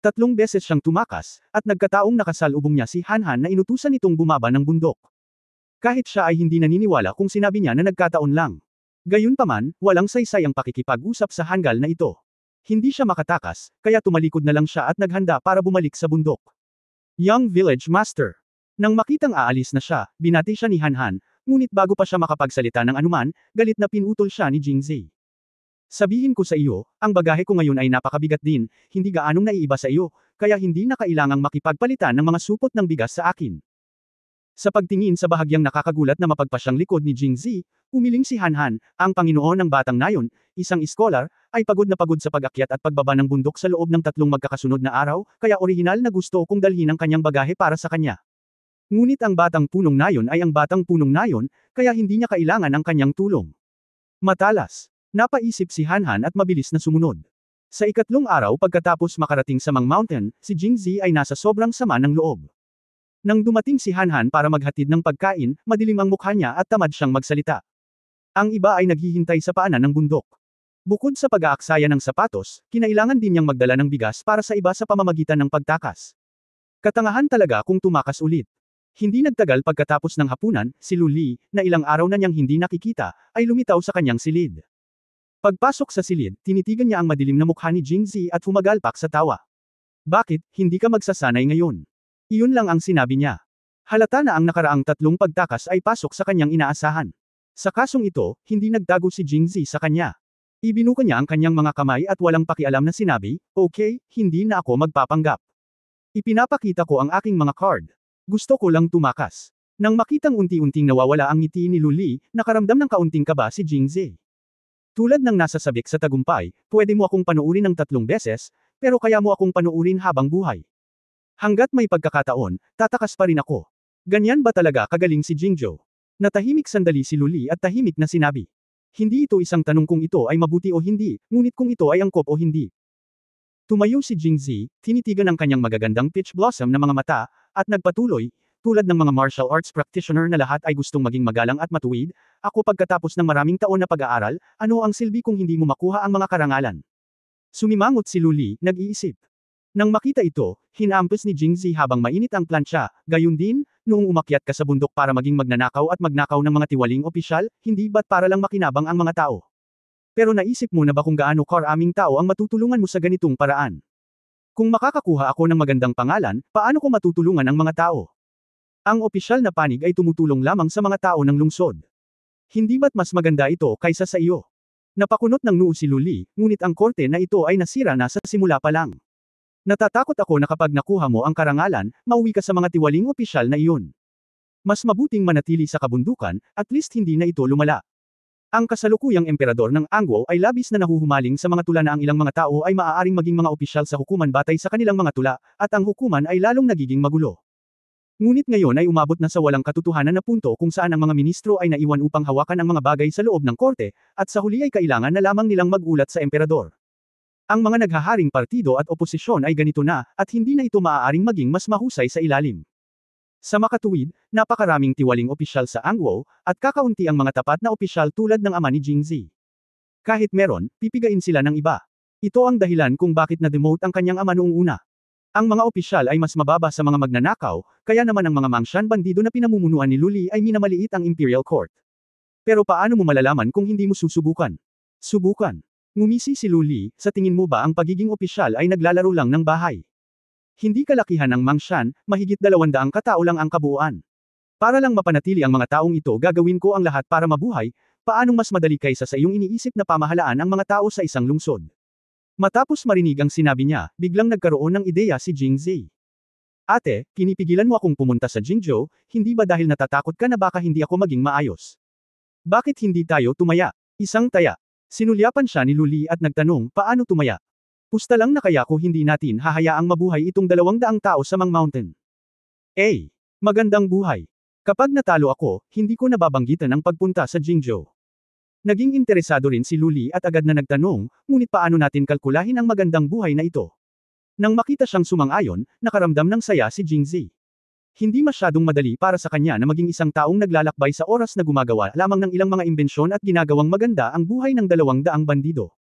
3 beses siyang tumakas, at nagkataong nakasalubong niya si Hanhan na inutusan nitong bumaba ng bundok. Kahit siya ay hindi naniniwala kung sinabi niya na nagkataon lang. Gayunpaman, walang saysay ang pakikipag-usap sa hanggal na ito. Hindi siya makatakas, kaya tumalikod na lang siya at naghanda para bumalik sa bundok. Young Village Master. Nang makitang aalis na siya, binati siya ni Hanhan, ngunit bago pa siya makapagsalita ng anuman, galit na pinutol siya ni Jingzi. Sabihin ko sa iyo, ang bagahe ko ngayon ay napakabigat din, hindi gaanong naiiba sa iyo, kaya hindi na kailangang makipagpalitan ng mga supot ng bigas sa akin. Sa pagtingin sa bahagyang nakakagulat na mapagpasyang likod ni Jingzi, umiling si Hanhan, ang Panginoon ng batang nayon, isang iskolar, ay pagod na pagod sa pag-akyat at pagbaba ng bundok sa loob ng 3 magkakasunod na araw, kaya orihinal na gusto kong dalhin ang kanyang bagahe para sa kanya. Ngunit ang batang punong nayon ay ang batang punong nayon, kaya hindi niya kailangan ang kanyang tulong. Matalas. Napaisip si Hanhan at mabilis na sumunod. Sa 3 araw pagkatapos makarating sa Mang Mountain, si Jingzi ay nasa sobrang sama ng loob. Nang dumating si Hanhan para maghatid ng pagkain, madilim ang mukha niya at tamad siyang magsalita. Ang iba ay naghihintay sa paanan ng bundok. Bukod sa pag-aaksaya ng sapatos, kinailangan din niyang magdala ng bigas para sa iba sa pamamagitan ng pagtakas. Katangahan talaga kung tumakas ulit. Hindi nagtagal pagkatapos ng hapunan, si Lu Li, na ilang araw na niyang hindi nakikita, ay lumitaw sa kanyang silid. Pagpasok sa silid, tinitigan niya ang madilim na mukha ni Jingzi at humagalpak sa tawa. Bakit, hindi ka magsasanay ngayon? Iyon lang ang sinabi niya. Halata na ang nakaraang 3 pagtakas ay pasok sa kanyang inaasahan. Sa kasong ito, hindi nagtago si Jingzi sa kanya. Ibinuka niya ang kanyang mga kamay at walang pakialam na sinabi, okay, hindi na ako magpapanggap. Ipinapakita ko ang aking mga card. Gusto ko lang tumakas. Nang makitang unti-unting nawawala ang ngiti ni Lu Li, nakaramdam ng kaunting kaba si Jingzi. Tulad ng nasasabik sa tagumpay, pwede mo akong panuurin ng 3 beses, pero kaya mo akong panuurin habang buhay. Hanggat may pagkakataon, tatakas pa rin ako. Ganyan ba talaga kagaling si Jingzhou? Natahimik sandali si Lu Li at tahimik na sinabi. Hindi ito isang tanong kung ito ay mabuti o hindi, ngunit kung ito ay angkop o hindi. Tumayo si Jingzi, tinitigan ang kanyang magagandang peach blossom na mga mata, at nagpatuloy, tulad ng mga martial arts practitioner na lahat ay gustong maging magalang at matuwid, ako pagkatapos ng maraming taon na pag-aaral, ano ang silbi kung hindi mo makuha ang mga karangalan? Sumimangot si Lu Li, nag-iisip. Nang makita ito, hinampos ni Jingzi habang mainit ang plancha, gayon din, noong umakyat ka sa bundok para maging magnanakaw at magnakaw ng mga tiwaling opisyal, hindi ba't para lang makinabang ang mga tao? Pero naisip mo na ba kung gaano karaming tao ang matutulungan mo sa ganitong paraan? Kung makakakuha ako ng magandang pangalan, paano ko matutulungan ang mga tao? Ang opisyal na panig ay tumutulong lamang sa mga tao ng lungsod. Hindi ba't mas maganda ito kaysa sa iyo? Napakunot ng noo si Lu Li, ngunit ang korte na ito ay nasira na sa simula pa lang. Natatakot ako na kapag nakuha mo ang karangalan, mauwi ka sa mga tiwaling opisyal na iyon. Mas mabuting manatili sa kabundukan, at least hindi na ito lumala. Ang kasalukuyang emperador ng Angguo ay labis na nahuhumaling sa mga tula na ang ilang mga tao ay maaaring maging mga opisyal sa hukuman batay sa kanilang mga tula, at ang hukuman ay lalong nagiging magulo. Ngunit ngayon ay umabot na sa walang katotohanan na punto kung saan ang mga ministro ay naiwan upang hawakan ang mga bagay sa loob ng korte, at sa huli ay kailangan na lamang nilang magulat sa emperador. Ang mga naghaharing partido at oposisyon ay ganito na, at hindi na ito maaaring maging mas mahusay sa ilalim. Sa makatuwid, napakaraming tiwaling opisyal sa Angguo, at kakaunti ang mga tapat na opisyal tulad ng ama ni Jingzi. Kahit meron, pipigain sila ng iba. Ito ang dahilan kung bakit na-demote ang kanyang ama noong una. Ang mga opisyal ay mas mababa sa mga magnanakaw, kaya naman ang mga mangshan bandido na pinamumunuan ni Lu Li ay minamaliit ang Imperial Court. Pero paano mo malalaman kung hindi mo susubukan? Subukan. Ngumisi si Luli, sa tingin mo ba ang pagiging opisyal ay naglalaro lang ng bahay? Hindi kalakihan ng Mangshan, mahigit 200 katao lang ang kabuuan. Para lang mapanatili ang mga taong ito gagawin ko ang lahat para mabuhay, paanong mas madali kaysa sa iyong iniisip na pamahalaan ang mga tao sa isang lungsod. Matapos marinig ang sinabi niya, biglang nagkaroon ng ideya si Jingzi. Ate, pinipigilan mo akong pumunta sa Jingzhou, hindi ba dahil natatakot ka na baka hindi ako maging maayos? Bakit hindi tayo tumaya? Isang taya. Sinulyapan siya ni Luli at nagtanong, paano tumaya? Pusta lang na kaya ko hindi natin hahayaang mabuhay itong 200 tao sa Mang Mountain. Magandang buhay. Kapag natalo ako, hindi ko nababanggitan ang pagpunta sa Jingzhou. Naging interesado rin si Luli at agad na nagtanong, ngunit paano natin kalkulahin ang magandang buhay na ito? Nang makita siyang sumang-ayon, nakaramdam ng saya si Jingzi. Hindi masyadong madali para sa kanya na maging isang taong naglalakbay sa oras na gumagawa lamang ng ilang mga imbensyon at ginagawang maganda ang buhay ng 200 bandido.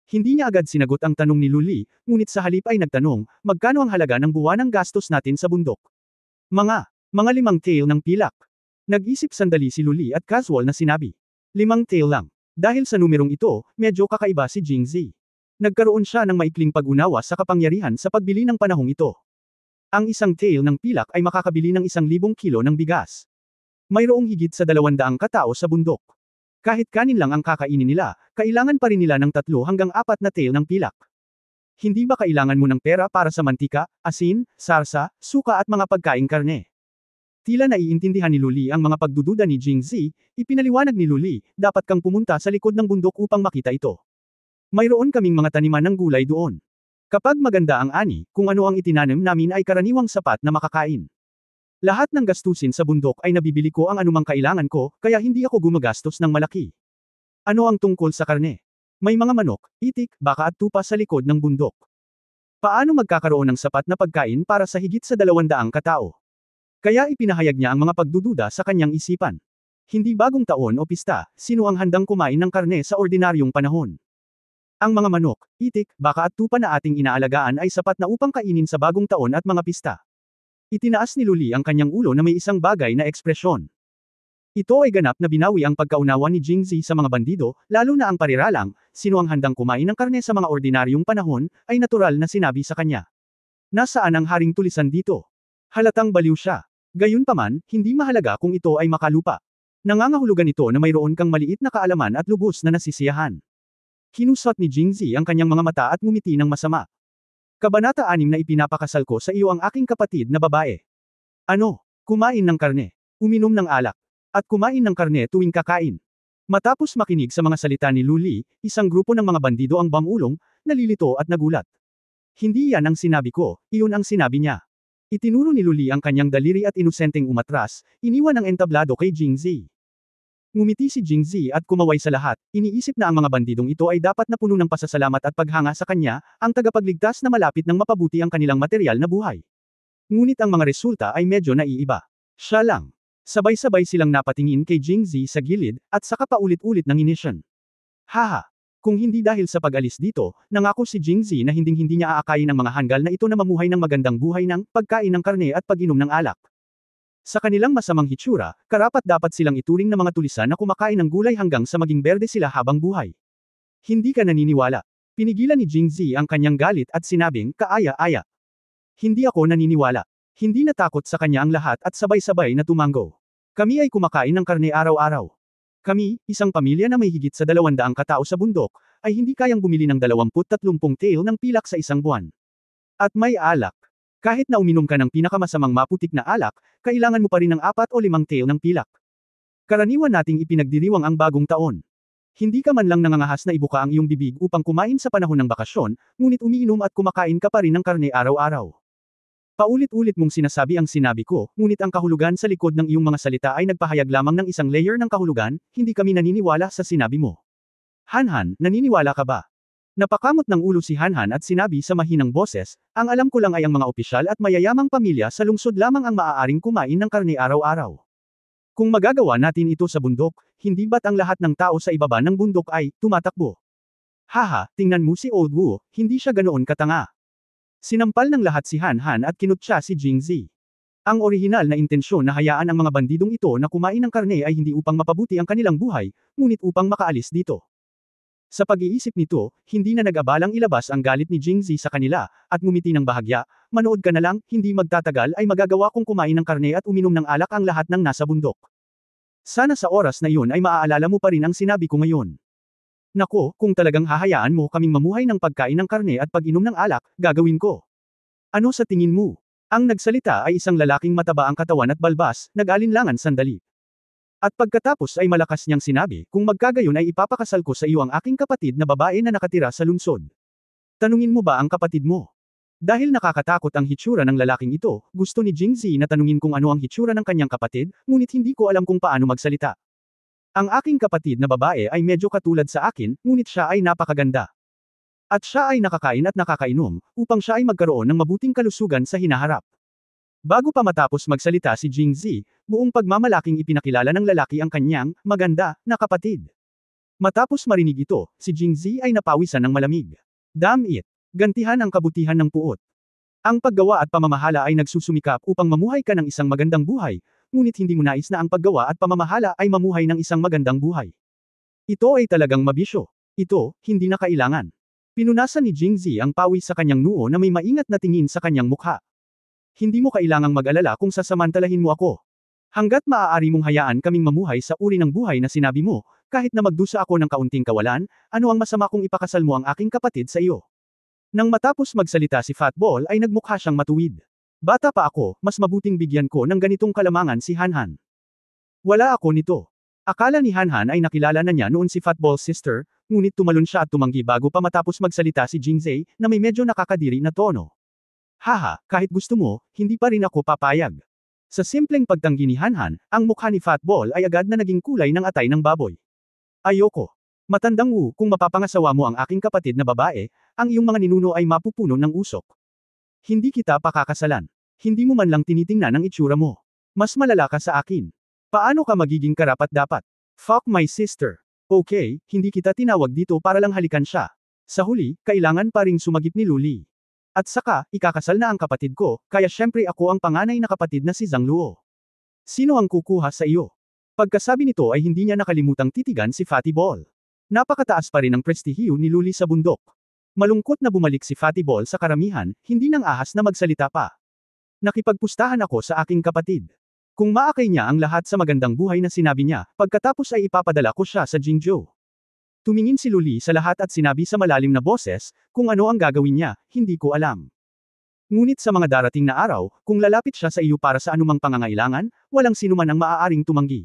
Hindi niya agad sinagot ang tanong ni Luli, ngunit sa halip ay nagtanong, magkano ang halaga ng buwanang gastos natin sa bundok? Mga 5 tael ng pilak. Nag-isip sandali si Luli at casual na sinabi. 5 tael lang. Dahil sa numerong ito, medyo kakaiba si Jingzi. Nagkaroon siya ng maikling pag-unawa sa kapangyarihan sa pagbili ng panahong ito. Ang 1 tael ng pilak ay makakabili ng 1,000 kilo ng bigas. Mayroong higit sa 200 katao sa bundok. Kahit kanin lang ang kakainin nila, kailangan pa rin nila ng 3 hanggang 4 na tael ng pilak. Hindi ba kailangan mo ng pera para sa mantika, asin, sarsa, suka at mga pagkaing karne? Tila naiintindihan ni Luli ang mga pagdududa ni Jingzi, ipinaliwanag ni Luli, dapat kang pumunta sa likod ng bundok upang makita ito. Mayroon kaming mga taniman ng gulay doon. Kapag maganda ang ani, kung ano ang itinanim namin ay karaniwang sapat na makakain. Lahat ng gastusin sa bundok ay nabibili ko ang anumang kailangan ko, kaya hindi ako gumagastos ng malaki. Ano ang tungkol sa karne? May mga manok, itik, baka at tupa sa likod ng bundok. Paano magkakaroon ng sapat na pagkain para sa higit sa 200 katao? Kaya ipinahayag niya ang mga pagdududa sa kanyang isipan. Hindi bagong taon o pista, sino ang handang kumain ng karne sa ordinaryong panahon? Ang mga manok, itik, baka at tupa na ating inaalagaan ay sapat na upang kainin sa bagong taon at mga pista. Itinaas ni Luli ang kanyang ulo na may isang bagay na ekspresyon. Ito ay ganap na binawi ang pagkaunawa ni Jingzi sa mga bandido, lalo na ang pariralang, sino ang handang kumain ng karne sa mga ordinaryong panahon, ay natural na sinabi sa kanya. Nasaan ang haring tulisan dito? Halatang baliw siya. Gayunpaman, hindi mahalaga kung ito ay makalupa. Nangangahulugan ito na mayroon kang maliit na kaalaman at lubos na nasisiyahan. Kinusot ni Jingzi ang kanyang mga mata at ngumiti ng masama. Kabanata 6 na ipinapakasal ko sa iyo ang aking kapatid na babae. Ano? Kumain ng karne. Uminom ng alak. At kumain ng karne tuwing kakain. Matapos makinig sa mga salita ni Luli, isang grupo ng mga bandido ang bamulong, nalilito at nagulat. Hindi yan ang sinabi ko, iyon ang sinabi niya. Itinuro ni Luli ang kanyang daliri at inosenteng umatras, iniwan ang entablado kay Jingzi. Ngumiti si Jingzi at kumaway sa lahat, iniisip na ang mga bandidong ito ay dapat na puno ng pasasalamat at paghanga sa kanya, ang tagapagligtas na malapit ng mapabuti ang kanilang materyal na buhay. Ngunit ang mga resulta ay medyo naiiba. Siya lang. Sabay-sabay silang napatingin kay Jingzi sa gilid, at saka paulit-ulit ng inisyon. Haha! Kung hindi dahil sa pag-alis dito, nangako si Jingzi na hinding-hindi niya aakayin ang mga hanggal na ito na mamuhay ng magandang buhay ng pagkain ng karne at pag-inom ng alak. Sa kanilang masamang hitsura, karapat-dapat silang ituring na mga tulisan na kumakain ng gulay hanggang sa maging berde sila habang buhay. Hindi ka naniniwala. Pinigilan ni Jingzi ang kanyang galit at sinabing, kaaya-aya. Hindi ako naniniwala. Hindi natakot sa kanya ang lahat at sabay-sabay na tumango. Kami ay kumakain ng karne araw-araw. Kami, isang pamilya na may higit sa 200 katao sa bundok, ay hindi kayang bumili ng 20-30 tael ng pilak sa isang buwan. At may alak. Kahit na uminom ka ng pinakamasamang maputik na alak, kailangan mo pa rin ng 4 o 5 tael ng pilak. Karaniwan nating ipinagdiriwang ang bagong taon. Hindi ka man lang nangangahas na ibuka ang iyong bibig upang kumain sa panahon ng bakasyon, ngunit umiinom at kumakain ka pa rin ng karne araw-araw. Paulit-ulit mong sinasabi ang sinabi ko, ngunit ang kahulugan sa likod ng iyong mga salita ay nagpahayag lamang ng isang layer ng kahulugan, hindi kami naniniwala sa sinabi mo. Hanhan, naniniwala ka ba? Napakamot ng ulo si Hanhan at sinabi sa mahinang boses, ang alam ko lang ay ang mga opisyal at mayayamang pamilya sa lungsod lamang ang maaaring kumain ng karne araw-araw. Kung magagawa natin ito sa bundok, hindi ba't ang lahat ng tao sa ibaba ng bundok ay tumatakbo? Haha, tingnan mo si Old Wu, hindi siya ganoon katanga. Sinampal ng lahat si Hanhan at kinutya si Jingzi. Ang orihinal na intensyon na hayaan ang mga bandidong ito na kumain ng karne ay hindi upang mapabuti ang kanilang buhay, ngunit upang makaalis dito. Sa pag-iisip nito, hindi na nag-abalang ilabas ang galit ni Jingzi sa kanila, at ngumiti ng bahagya, manood ka na lang, hindi magtatagal ay magagawa kong kumain ng karne at uminom ng alak ang lahat ng nasa bundok. Sana sa oras na yun ay maaalala mo pa rin ang sinabi ko ngayon. Nako, kung talagang hahayaan mo kaming mamuhay ng pagkain ng karne at pag-inom ng alak, gagawin ko. Ano sa tingin mo? Ang nagsalita ay isang lalaking mataba ang katawan at balbas, nag-alinlangan sandali. At pagkatapos ay malakas niyang sinabi, kung magkagayon ay ipapakasal ko sa iyo ang aking kapatid na babae na nakatira sa lungsod. Tanungin mo ba ang kapatid mo? Dahil nakakatakot ang hitsura ng lalaking ito, gusto ni Jingzi na tanungin kung ano ang hitsura ng kanyang kapatid, ngunit hindi ko alam kung paano magsalita. Ang aking kapatid na babae ay medyo katulad sa akin, ngunit siya ay napakaganda. At siya ay nakakain at nakakainom, upang siya ay magkaroon ng mabuting kalusugan sa hinaharap. Bago pa matapos magsalita si Jingzi, buong pagmamalaking ipinakilala ng lalaki ang kanyang, maganda, na kapatid. Matapos marinig ito, si Jingzi ay napawisan ng malamig. Damn it! Gantihan ang kabutihan ng puot. Ang paggawa at pamamahala ay nagsusumikap upang mamuhay ka ng isang magandang buhay, ngunit hindi mo nais na ang paggawa at pamamahala ay mamuhay ng isang magandang buhay. Ito ay talagang mabisyo. Ito, hindi na kailangan. Pinunasan ni Jingzi ang pawis sa kanyang noo na may maingat na tingin sa kanyang mukha. Hindi mo kailangang mag-alala kung sasamantalahin mo ako. Hanggat maaari mong hayaan kaming mamuhay sa uri ng buhay na sinabi mo, kahit na magdusa ako ng kaunting kawalan, ano ang masama kung ipakasal mo ang aking kapatid sa iyo? Nang matapos magsalita si Fatbol ay nagmukha siyang matuwid. Bata pa ako, mas mabuting bigyan ko ng ganitong kalamangan si Hanhan. Wala ako nito. Akala ni Hanhan ay nakilala na niya noon si Fatbol's sister, ngunit tumalon siya at tumanggi bago pa matapos magsalita si Jingzi, na may medyo nakakadiri na tono. Haha, kahit gusto mo, hindi pa rin ako papayag. Sa simpleng pagtanggi ni Hanhan, ang mukha ni Fatbol ay agad na naging kulay ng atay ng baboy. Ayoko. Matandang kung mapapangasawa mo ang aking kapatid na babae, ang iyong mga ninuno ay mapupuno ng usok. Hindi kita pakakasalan. Hindi mo man lang tinitingnan ang itsura mo. Mas malala ka sa akin. Paano ka magiging karapat-dapat? Fuck my sister. Okay, hindi kita tinawag dito para lang halikan siya. Sa huli, kailangan pa ring sumagip ni Luli. At saka, ikakasal na ang kapatid ko, kaya syempre ako ang panganay na kapatid na si Zhang Luo. Sino ang kukuha sa iyo? Pagkasabi nito ay hindi niya nakalimutang titigan si Fatty Ball. Napakataas pa rin ang prestihiyo ni Luli sa bundok. Malungkot na bumalik si Fatty Ball sa karamihan, hindi nang ahas na magsalita pa. Nakipagpustahan ako sa aking kapatid. Kung maakay niya ang lahat sa magandang buhay na sinabi niya, pagkatapos ay ipapadala ko siya sa Jingzhou. Tumingin si Luli sa lahat at sinabi sa malalim na boses, kung ano ang gagawin niya, hindi ko alam. Ngunit sa mga darating na araw, kung lalapit siya sa iyo para sa anumang pangangailangan, walang sinuman ang maaaring tumanggi.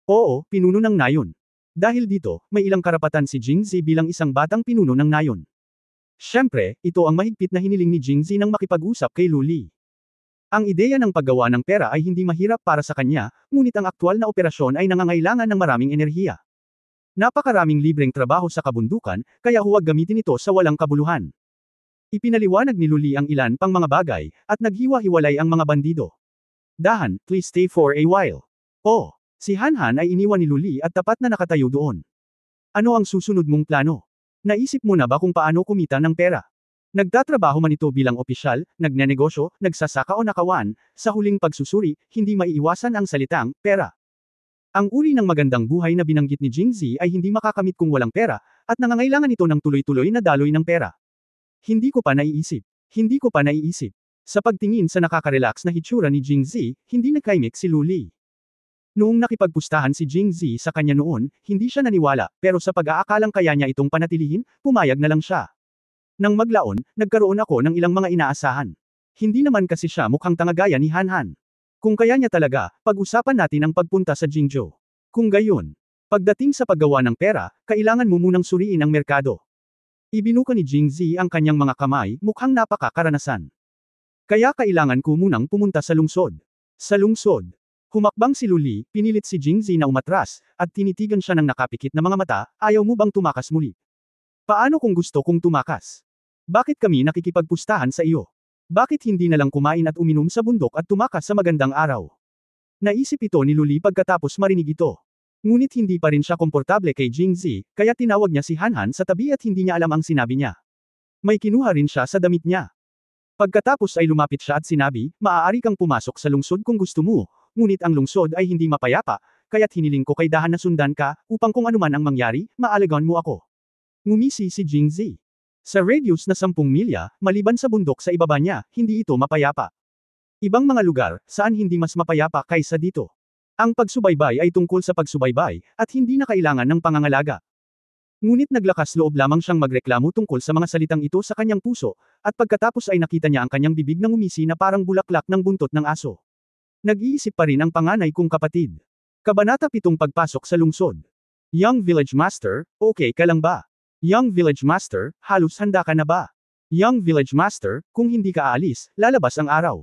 Oo, pinuno ng nayon. Dahil dito, may ilang karapatan si Jingzi bilang isang batang pinuno ng nayon. Siyempre, ito ang mahigpit na hiniling ni Jingzi nang makipag-usap kay Luli. Ang ideya ng paggawa ng pera ay hindi mahirap para sa kanya, ngunit ang aktwal na operasyon ay nangangailangan ng maraming enerhiya. Napakaraming libreng trabaho sa kabundukan, kaya huwag gamitin ito sa walang kabuluhan. Ipinaliwanag ni Luli ang ilan pang mga bagay, at naghiwa-hiwalay ang mga bandido. Dahan, please stay for a while. Oh, si Hanhan ay iniwan ni Luli at tapat na nakatayo doon. Ano ang susunod mong plano? Naisip mo na ba kung paano kumita ng pera? Nagtatrabaho man ito bilang opisyal, nagnenegosyo, nagsasaka o nakawan, sa huling pagsusuri, hindi maiiwasan ang salitang, pera. Ang uri ng magandang buhay na binanggit ni Jingzi ay hindi makakamit kung walang pera, at nangangailangan ito ng tuloy-tuloy na daloy ng pera. Hindi ko pa naiisip. Hindi ko pa naiisip. Sa pagtingin sa nakaka-relax na hitsura ni Jingzi, hindi nagkaimik si Luli. Noong nakipagpustahan si Jingzi sa kanya noon, hindi siya naniwala, pero sa pag-aakalang kaya niya itong panatilihin, pumayag na lang siya. Nang maglaon, nagkaroon ako ng ilang mga inaasahan. Hindi naman kasi siya mukhang tanga gaya ni Hanhan. Kung kaya niya talaga, pag-usapan natin ang pagpunta sa Jingzhou. Kung gayon, pagdating sa paggawa ng pera, kailangan mo munang suriin ang merkado. Ibinuka ni Jingzi ang kanyang mga kamay, mukhang napakakaranasan. Kaya kailangan ko munang pumunta sa lungsod. Sa lungsod. Humakbang si Luli, pinilit si Jingzi na umatras, at tinitigan siya ng nakapikit na mga mata, ayaw mo bang tumakas muli? Paano kung gusto kong tumakas? Bakit kami nakikipagpustahan sa iyo? Bakit hindi na lang kumain at uminom sa bundok at tumakas sa magandang araw? Naisip ito ni Luli pagkatapos marinig ito. Ngunit hindi pa rin siya komportable kay Jingzi, kaya tinawag niya si Hanhan sa tabi at hindi niya alam ang sinabi niya. May kinuha rin siya sa damit niya. Pagkatapos ay lumapit siya at sinabi, maaari kang pumasok sa lungsod kung gusto mo, ngunit ang lungsod ay hindi mapayapa, kaya't hiniling ko kay Dahan na sundan ka, upang kung anuman ang mangyari, maalagaan mo ako. Ngumisi si Jingzi. Sa radius na 10 milya, maliban sa bundok sa ibaba niya, hindi ito mapayapa. Ibang mga lugar, saan hindi mas mapayapa kaysa dito. Ang pagsubaybay ay tungkol sa pagsubaybay, at hindi na kailangan ng pangangalaga. Ngunit naglakas loob lamang siyang magreklamo tungkol sa mga salitang ito sa kanyang puso, at pagkatapos ay nakita niya ang kanyang bibig na ngumisi na parang bulaklak ng buntot ng aso. Nag-iisip pa rin ang panganay kong kapatid. Kabanata 7 Pagpasok sa lungsod. Young Village Master, okay ka lang ba? Young Village Master, halos handa ka na ba? Young Village Master, kung hindi ka aalis, lalabas ang araw.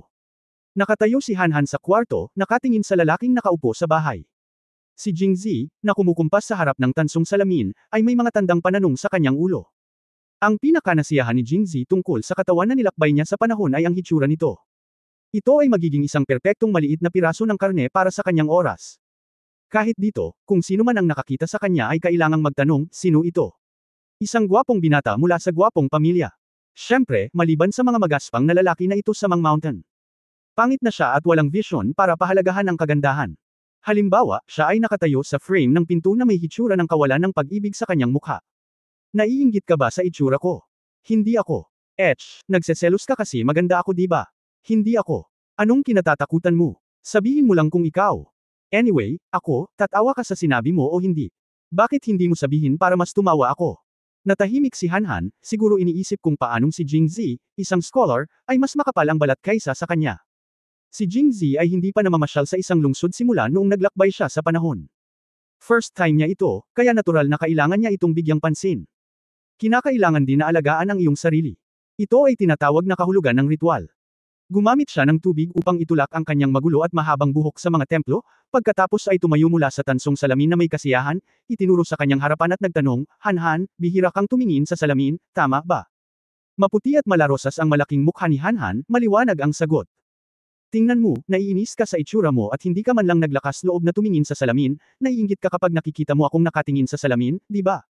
Nakatayo si Hanhan sa kwarto, nakatingin sa lalaking nakaupo sa bahay. Si Jingzi, na kumukumpas sa harap ng tansong salamin, ay may mga tandang pananong sa kanyang ulo. Ang pinakanasiyahan ni Jingzi tungkol sa katawan na nilakbay niya sa panahon ay ang hitsura nito. Ito ay magiging isang perpektong maliit na piraso ng karne para sa kanyang oras. Kahit dito, kung sino man ang nakakita sa kanya ay kailangang magtanong, sino ito? Isang gwapong binata mula sa gwapong pamilya. Siyempre, maliban sa mga magaspang na lalaki na ito sa Mang Mountain. Pangit na siya at walang vision para pahalagahan ang kagandahan. Halimbawa, siya ay nakatayo sa frame ng pinto na may hitsura ng kawalan ng pag-ibig sa kanyang mukha. Naiinggit ka ba sa itsura ko? Hindi ako. Nagseselos ka kasi maganda ako diba? Hindi ako. Anong kinatatakutan mo? Sabihin mo lang kung ikaw. Anyway, ako, tatawa ka sa sinabi mo o hindi? Bakit hindi mo sabihin para mas tumawa ako? Natahimik si Hanhan, siguro iniisip kung paanong si Jingzi, isang scholar, ay mas makapal ang balat kaysa sa kanya. Si Jingzi ay hindi pa namamasyal sa isang lungsod simula noong naglakbay siya sa panahon. First time niya ito, kaya natural na kailangan niya itong bigyang pansin. Kinakailangan din na alagaan ang iyong sarili. Ito ay tinatawag na kahulugan ng ritual. Gumamit siya ng tubig upang itulak ang kanyang magulo at mahabang buhok sa mga templo, pagkatapos ay tumayo mula sa tansong salamin na may kasiyahan, itinuro sa kanyang harapan at nagtanong, Hanhan, bihira kang tumingin sa salamin, tama ba? Maputi at malarosas ang malaking mukha ni Hanhan, maliwanag ang sagot. Tingnan mo, naiinis ka sa itsura mo at hindi ka man lang naglakas loob na tumingin sa salamin, naiinggit ka kapag nakikita mo akong nakatingin sa salamin, di ba?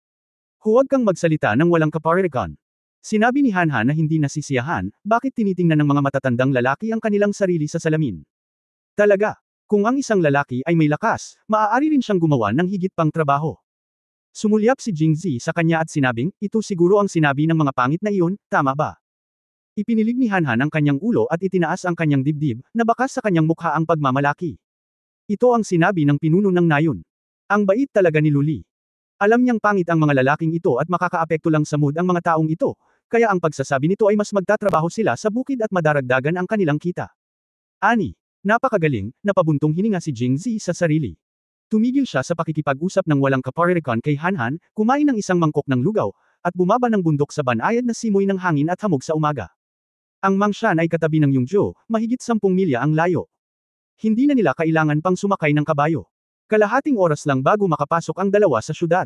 Huwag kang magsalita ng walang kaparirikan. Sinabi ni Hanhan na hindi nasisiyahan, bakit tinitingnan ng mga matatandang lalaki ang kanilang sarili sa salamin? Talaga, kung ang isang lalaki ay may lakas, maaari rin siyang gumawa ng higit pang trabaho. Sumulyap si Jingzi sa kanya at sinabing, ito siguro ang sinabi ng mga pangit na iyon, tama ba? Ipinilig ni Hanhan ang kanyang ulo at itinaas ang kanyang dibdib, na bakas sa kanyang mukha ang pagmamalaki. Ito ang sinabi ng pinuno ng nayon. Ang bait talaga ni Luli. Alam niyang pangit ang mga lalaking ito at makakaapekto lang sa mood ang mga taong ito, kaya ang pagsasabi nito ay mas magtatrabaho sila sa bukid at madaragdagan ang kanilang kita. Ani, napakagaling, napabuntong hininga si Jingzi sa sarili. Tumigil siya sa pakikipag-usap ng walang kaparirikan kay Hanhan, kumain ng isang mangkok ng lugaw, at bumaba ng bundok sa banayad na simoy ng hangin at hamog sa umaga. Ang Mangshan ay katabi ng Yongzhou, mahigit 10 milya ang layo. Hindi na nila kailangan pang sumakay ng kabayo. Kalahating oras lang bago makapasok ang dalawa sa syudad.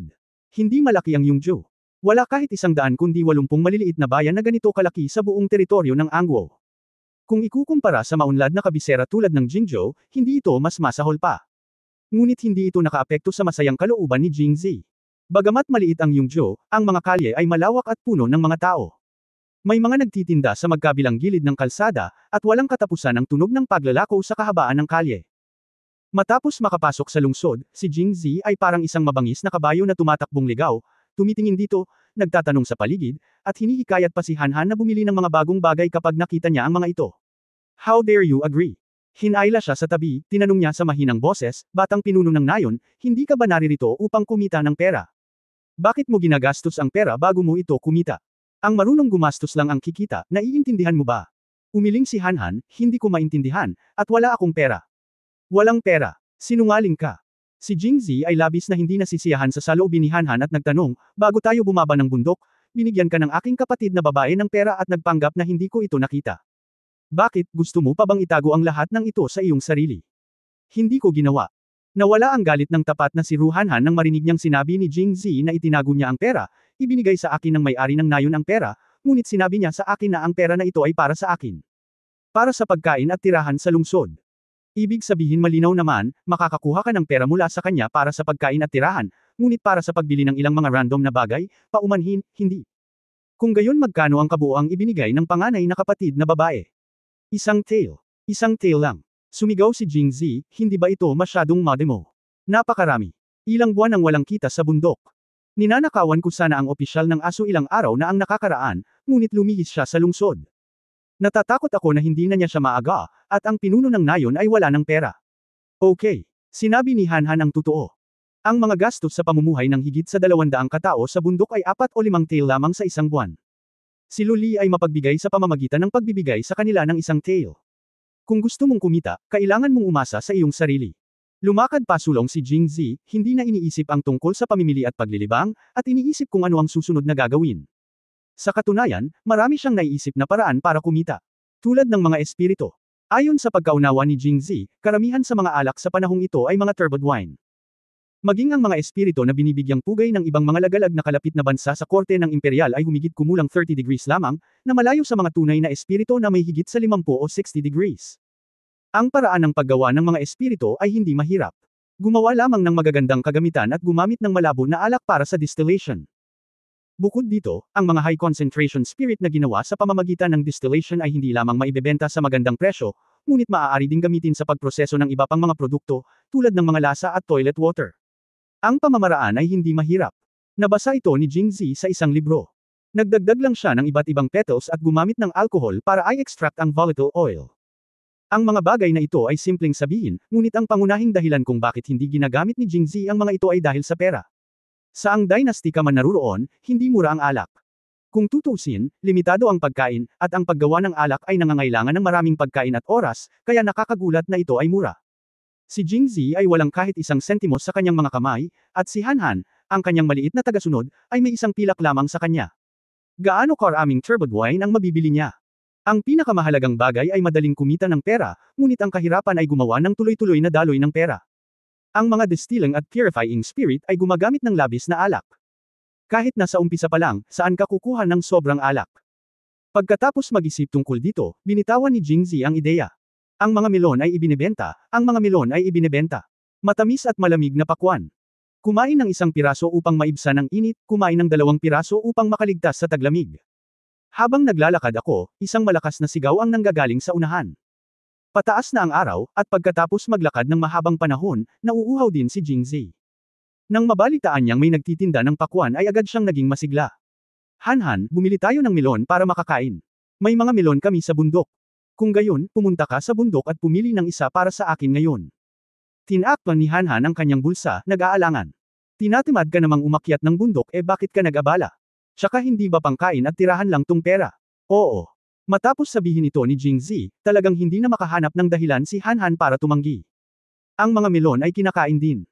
Hindi malaki ang Yongzhou. Wala kahit 100 kundi 80 maliliit na bayan na ganito kalaki sa buong teritoryo ng Angguo. Kung ikukumpara sa maunlad na kabisera tulad ng Jingzhou, hindi ito mas masahol pa. Ngunit hindi ito nakaapekto sa masayang kalooban ni Jingzi. Bagamat maliit ang Yongzhou, ang mga kalye ay malawak at puno ng mga tao. May mga nagtitinda sa magkabilang gilid ng kalsada, at walang katapusan ang tunog ng paglalako sa kahabaan ng kalye. Matapos makapasok sa lungsod, si Jingzi ay parang isang mabangis na kabayo na tumatakbong ligaw, tumitingin dito, nagtatanong sa paligid, at hinihikayat pa si Hanhan na bumili ng mga bagong bagay kapag nakita niya ang mga ito. How dare you agree? Hinayla siya sa tabi, tinanong niya sa mahinang boses, batang pinuno ng nayon, hindi ka ba naririto upang kumita ng pera? Bakit mo ginagastos ang pera bago mo ito kumita? Ang marunong gumastos lang ang kikita, naiintindihan mo ba? Umiling si Hanhan, hindi ko maintindihan, at wala akong pera. Walang pera. Sinungaling ka. Si Jingzi ay labis na hindi nasisiyahan sa saloobin ni Hanhan at nagtanong, bago tayo bumaba ng bundok, binigyan ka ng aking kapatid na babae ng pera at nagpanggap na hindi ko ito nakita. Bakit, gusto mo pa bang itago ang lahat ng ito sa iyong sarili? Hindi ko ginawa. Nawala ang galit ng tapat na si Hanhan nang marinig niyang sinabi ni Jingzi na itinago niya ang pera, ibinigay sa akin ng may-ari ng nayon ang pera, ngunit sinabi niya sa akin na ang pera na ito ay para sa akin. Para sa pagkain at tirahan sa lungsod. Ibig sabihin malinaw naman, makakakuha ka ng pera mula sa kanya para sa pagkain at tirahan, ngunit para sa pagbili ng ilang mga random na bagay, paumanhin, hindi. Kung gayon magkano ang kabuoang ibinigay ng panganay na kapatid na babae? Isang tail. Isang tail lang. Sumigaw si Jingzi, hindi ba ito masyadong modemo? Napakarami. Ilang buwan ang walang kita sa bundok. Ninanakawan ko sana ang opisyal ng aso ilang araw na ang nakakaraan, ngunit lumihis siya sa lungsod. Natatakot ako na hindi na niya siya maaga, at ang pinuno ng nayon ay wala ng pera. Okay. Sinabi ni Hanhan ang totoo. Ang mga gastos sa pamumuhay ng higit sa 200 katao sa bundok ay 4 o 5 tael lamang sa isang buwan. Si Luli ay mapagbigay sa pamamagitan ng pagbibigay sa kanila ng isang tael. Kung gusto mong kumita, kailangan mong umasa sa iyong sarili. Lumakad pasulong si Jingzi, hindi na iniisip ang tungkol sa pamimili at paglilibang, at iniisip kung ano ang susunod na gagawin. Sa katunayan, marami siyang naiisip na paraan para kumita. Tulad ng mga espiritu. Ayon sa pagkaunawa ni Jingzi, karamihan sa mga alak sa panahong ito ay mga turbid wine. Maging ang mga espiritu na binibigyang pugay ng ibang mga lagalag na kalapit na bansa sa korte ng imperial ay humigit kumulang 30 degrees lamang, na malayo sa mga tunay na espiritu na may higit sa 50 o 60 degrees. Ang paraan ng paggawa ng mga espiritu ay hindi mahirap. Gumawa lamang ng magagandang kagamitan at gumamit ng malabo na alak para sa distillation. Bukod dito, ang mga high concentration spirit na ginawa sa pamamagitan ng distillation ay hindi lamang maibebenta sa magandang presyo, ngunit maaari ding gamitin sa pagproseso ng iba pang mga produkto, tulad ng mga lasa at toilet water. Ang pamamaraan ay hindi mahirap. Nabasa ito ni Jingzi sa isang libro. Nagdagdag lang siya ng iba't ibang petals at gumamit ng alcohol para i-extract ang volatile oil. Ang mga bagay na ito ay simpleng sabihin, ngunit ang pangunahing dahilan kung bakit hindi ginagamit ni Jingzi ang mga ito ay dahil sa pera. Sa ang dynasty ka man naruroon, hindi mura ang alak. Kung tutusin, limitado ang pagkain, at ang paggawa ng alak ay nangangailangan ng maraming pagkain at oras, kaya nakakagulat na ito ay mura. Si Jingzi ay walang kahit isang sentimos sa kanyang mga kamay, at si Hanhan, ang kanyang maliit na tagasunod, ay may isang pilak lamang sa kanya. Gaano karaming turbid wine ang mabibili niya? Ang pinakamahalagang bagay ay madaling kumita ng pera, ngunit ang kahirapan ay gumawa ng tuloy-tuloy na daloy ng pera. Ang mga distilling at purifying spirit ay gumagamit ng labis na alak. Kahit nasa umpisa pa lang, saan ka kukuha ng sobrang alak? Pagkatapos mag-isip tungkol dito, binitawan ni Jingzi ang ideya. Ang mga melon ay ibinebenta, ang mga melon ay ibinebenta. Matamis at malamig na pakwan. Kumain ng 1 piraso upang maibsan ang init, kumain ng 2 piraso upang makaligtas sa taglamig. Habang naglalakad ako, isang malakas na sigaw ang nanggagaling sa unahan. Pataas na ang araw, at pagkatapos maglakad ng mahabang panahon, nauuhaw din si Jingzi. Nang mabalitaan niyang may nagtitinda ng pakwan ay agad siyang naging masigla. Hanhan, bumili tayo ng melon para makakain. May mga melon kami sa bundok. Kung gayon, pumunta ka sa bundok at pumili ng isa para sa akin ngayon. Tinakpan ni Hanhan ang kanyang bulsa, nag-aalangan. Tinatimad ka namang umakyat ng bundok bakit ka nag-abala? Tsaka hindi ba pangkain at tirahan lang tong pera? Oo. Matapos sabihin ito ni Jingzi, talagang hindi na makahanap ng dahilan si Hanhan para tumanggi. Ang mga melon ay kinakain din.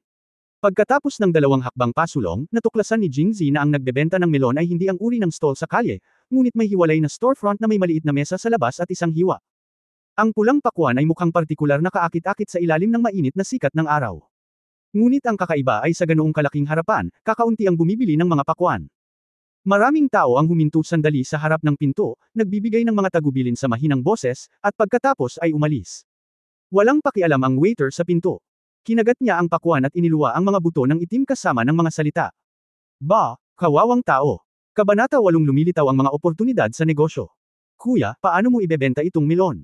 Pagkatapos ng 2 hakbang pasulong, natuklasan ni Jingzi na ang nagbebenta ng melon ay hindi ang uri ng stall sa kalye, ngunit may hiwalay na storefront na may maliit na mesa sa labas at isang hiwa. Ang pulang pakwan ay mukhang partikular na kaakit-akit sa ilalim ng mainit na sikat ng araw. Ngunit ang kakaiba ay sa ganoong kalaking harapan, kakaunti ang bumibili ng mga pakwan. Maraming tao ang huminto sandali sa harap ng pinto, nagbibigay ng mga tagubilin sa mahinang boses, at pagkatapos ay umalis. Walang pakialam ang waiter sa pinto. Kinagat niya ang pakwan at iniluwa ang mga buto ng itim kasama ng mga salita. Ba, kawawang tao. Kabanata 8 lumilitaw ang mga oportunidad sa negosyo. Kuya, paano mo ibebenta itong melon?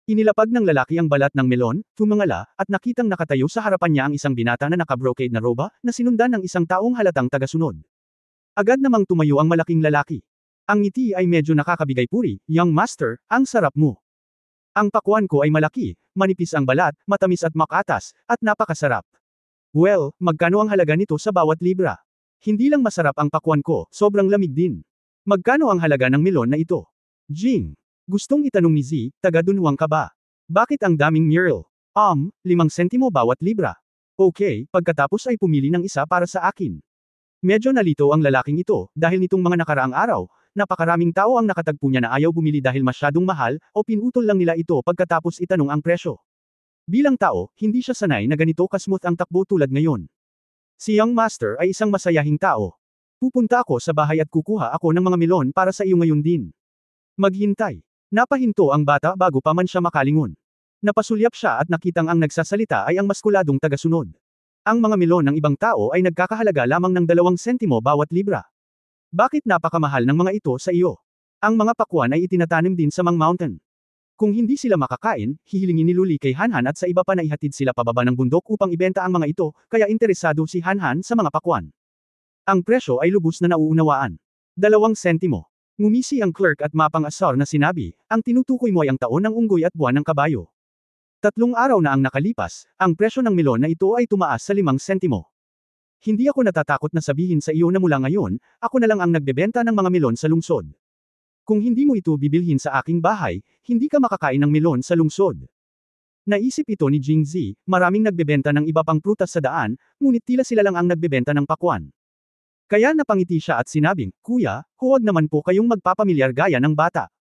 Inilapag ng lalaki ang balat ng melon, tumangala, at nakitang nakatayo sa harapan niya ang isang binata na naka-brocade na roba, na sinundan ng isang taong halatang tagasunod. Agad namang tumayo ang malaking lalaki. Ang ngiti ay medyo nakakabigay puri, "Young master, ang sarap mo. Ang pakwan ko ay malaki, manipis ang balat, matamis at makatas, at napakasarap. Well, magkano ang halaga nito sa bawat libra? Hindi lang masarap ang pakwan ko, sobrang lamig din. Magkano ang halaga ng melon na ito?" Jing. Gustong itanong ni Z, taga-Dunhuang ka ba? Bakit ang daming mural? 5 sentimo bawat libra. Okay, pagkatapos ay pumili ng isa para sa akin. Medyo nalito ang lalaking ito, dahil nitong mga nakaraang araw, napakaraming tao ang nakatagpo niya na ayaw bumili dahil masyadong mahal, o pinutol lang nila ito pagkatapos itanong ang presyo. Bilang tao, hindi siya sanay na ganito ka-smooth ang takbo tulad ngayon. Si Young Master ay isang masayahing tao. Pupunta ako sa bahay at kukuha ako ng mga melon para sa iyo ngayon din. Maghintay. Napahinto ang bata bago pa man siya makalingon. Napasulyap siya at nakitang ang nagsasalita ay ang maskuladong tagasunod. Ang mga melon ng ibang tao ay nagkakahalaga lamang ng 2 sentimo bawat libra. Bakit napakamahal ng mga ito sa iyo? Ang mga pakwan ay itinatanim din sa Mang Mountain. Kung hindi sila makakain, hihilingin ni Luli kay Hanhan at sa iba pa na ihatid sila pababa ng bundok upang ibenta ang mga ito, kaya interesado si Hanhan sa mga pakwan. Ang presyo ay lubos na nauunawaan. 2 sentimo. Ngumisi ang clerk at mapang-asar na sinabi, ang tinutukoy mo ay ang taon ng unggoy at buwan ng kabayo. 3 araw na ang nakalipas, ang presyo ng melon na ito ay tumaas sa 5 sentimo. Hindi ako natatakot na sabihin sa iyo na mula ngayon, ako na lang ang nagbebenta ng mga melon sa lungsod. Kung hindi mo ito bibilhin sa aking bahay, hindi ka makakain ng melon sa lungsod. Naisip ito ni Jingzi, maraming nagbebenta ng iba pang prutas sa daan, ngunit tila sila lang ang nagbebenta ng pakwan. Kaya napangiti siya at sinabing, Kuya, huwag naman po kayong magpapamilyar gaya ng bata.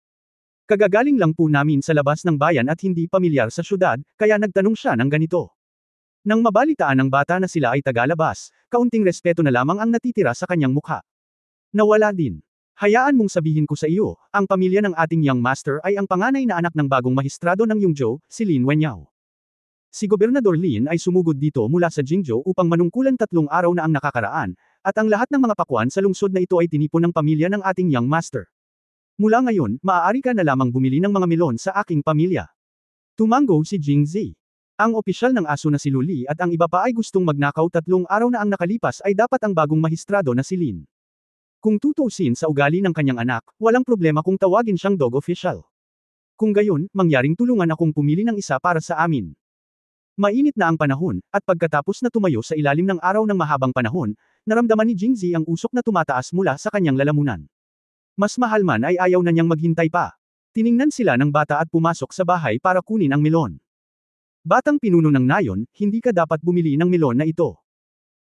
Kagagaling lang po namin sa labas ng bayan at hindi pamilyar sa syudad, kaya nagtanong siya ng ganito. Nang mabalitaan ng bata na sila ay tagalabas, kaunting respeto na lamang ang natitira sa kanyang mukha. Nawala din. Hayaan mong sabihin ko sa iyo, ang pamilya ng ating young master ay ang panganay na anak ng bagong mahistrado ng Yungzhou, si Lin Wenyao. Si Gobernador Lin ay sumugod dito mula sa Jingzhou upang manungkulan 3 araw na ang nakakaraan, at ang lahat ng mga pakwan sa lungsod na ito ay tinipon ng pamilya ng ating young master. Mula ngayon, maaari ka na lamang bumili ng mga melon sa aking pamilya. Tumango si Jingzi. Ang opisyal ng aso na si Luli at ang iba pa ay gustong magnakaw 3 araw na ang nakalipas ay dapat ang bagong mahistrado na si Lin. Kung tutuusin sa ugali ng kanyang anak, walang problema kung tawagin siyang dog official. Kung gayon, mangyaring tulungan akong pumili ng isa para sa amin. Mainit na ang panahon, at pagkatapos na tumayo sa ilalim ng araw ng mahabang panahon, naramdaman ni Jingzi ang usok na tumataas mula sa kanyang lalamunan. Mas mahal man ay ayaw na niyang maghintay pa. Tiningnan sila ng bata at pumasok sa bahay para kunin ang melon. Batang pinuno ng nayon, hindi ka dapat bumili ng melon na ito.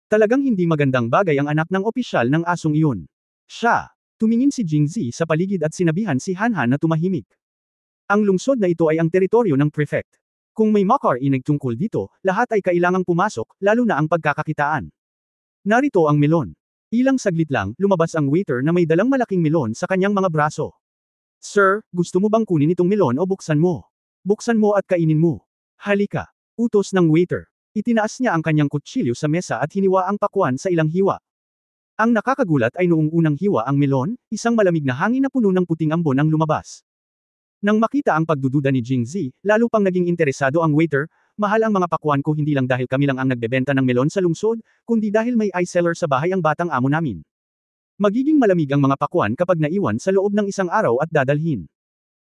Talagang hindi magandang bagay ang anak ng opisyal ng asong iyon. Siya. Tumingin si Jingzi sa paligid at sinabihan si Hanhan na tumahimik. Ang lungsod na ito ay ang teritoryo ng prefect. Kung may makarinig tungkol dito, lahat ay kailangang pumasok, lalo na ang pagkakakitaan. Narito ang melon. Ilang saglit lang, lumabas ang waiter na may dalang malaking melon sa kanyang mga braso. Sir, gusto mo bang kunin itong melon o buksan mo? Buksan mo at kainin mo. Halika. Utos ng waiter. Itinaas niya ang kanyang kutsilyo sa mesa at hiniwa ang pakwan sa ilang hiwa. Ang nakakagulat ay noong unang hiwa ang melon, isang malamig na hangin na puno ng puting ambon ang lumabas. Nang makita ang pagdududa ni Jingzi, lalo pang naging interesado ang waiter, mahal ang mga pakwan ko hindi lang dahil kami lang ang nagbebenta ng melon sa lungsod, kundi dahil may ice seller sa bahay ang batang amo namin. Magiging malamig ang mga pakwan kapag naiwan sa loob ng 1 araw at dadalhin.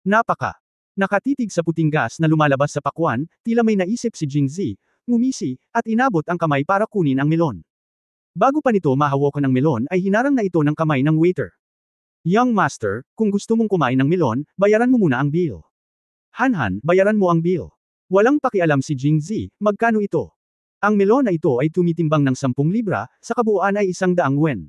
Napaka. Nakatitig sa puting gas na lumalabas sa pakwan, tila may naisip si Jingzi, ngumisi, at inabot ang kamay para kunin ang melon. Bago pa nito mahawakan ng melon ay hinarang na ito ng kamay ng waiter. Young master, kung gusto mong kumain ng melon, bayaran mo muna ang bill. Hanhan, bayaran mo ang bill. Walang pakialam si Jingzi, magkano ito? Ang melon na ito ay tumitimbang ng 10 libra, sa kabuuan ay 100 wen.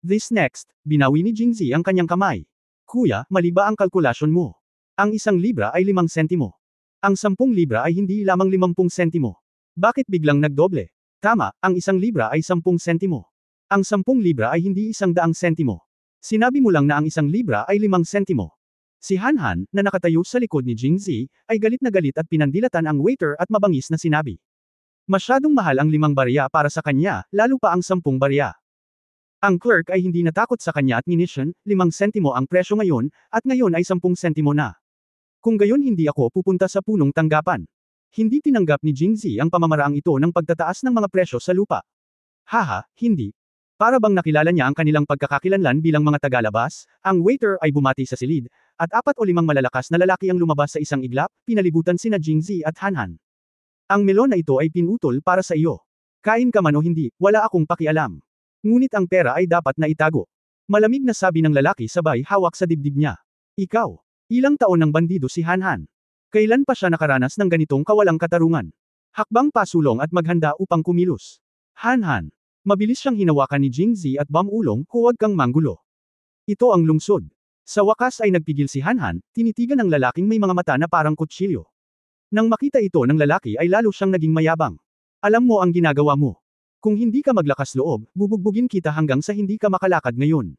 This next, binawi ni Jingzi ang kanyang kamay. Kuya, mali ba ang kalkulasyon mo? Ang 1 libra ay 5 sentimo. Ang 10 libra ay hindi lamang 50 sentimo. Bakit biglang nagdoble? Tama, ang 1 libra ay 10 sentimo. Ang 10 libra ay hindi 100 sentimo. Sinabi mo lang na ang 1 libra ay 5 sentimo. Si Hanhan, na nakatayo sa likod ni Jingzi, ay galit na galit at pinandilatan ang waiter at mabangis na sinabi. Masyadong mahal ang 5 barya para sa kanya, lalo pa ang 10 barya. Ang clerk ay hindi natakot sa kanya at nginisyon, 5 sentimo ang presyo ngayon, at ngayon ay 10 sentimo na. Kung gayon hindi ako pupunta sa punong tanggapan. Hindi tinanggap ni Jingzi ang pamamaraang ito ng pagtataas ng mga presyo sa lupa. Haha, hindi. Para bang nakilala niya ang kanilang pagkakakilanlan bilang mga tagalabas, ang waiter ay bumati sa silid, at 4 o 5 malalakas na lalaki ang lumabas sa isang iglap, pinalibutan sina Jingzi at Hanhan. Ang melon na ito ay pinutol para sa iyo. Kain ka man o hindi, wala akong pakialam. Ngunit ang pera ay dapat na itago. Malamig na sabi ng lalaki sabay hawak sa dibdib niya. Ikaw. Ilang taon ng bandido si Hanhan. Kailan pa siya nakaranas ng ganitong kawalang katarungan? Hakbang pasulong at maghanda upang kumilos. Hanhan. Mabilis siyang hinawakan ni Jingzi at bamulong, huwag kang manggulo. Ito ang lungsod. Sa wakas ay nagpigil si Hanhan, tinitigan ng lalaking may mga mata na parang kutsilyo. Nang makita ito ng lalaki ay lalo siyang naging mayabang. Alam mo ang ginagawa mo. Kung hindi ka maglakas loob, bubugbugin kita hanggang sa hindi ka makalakad ngayon.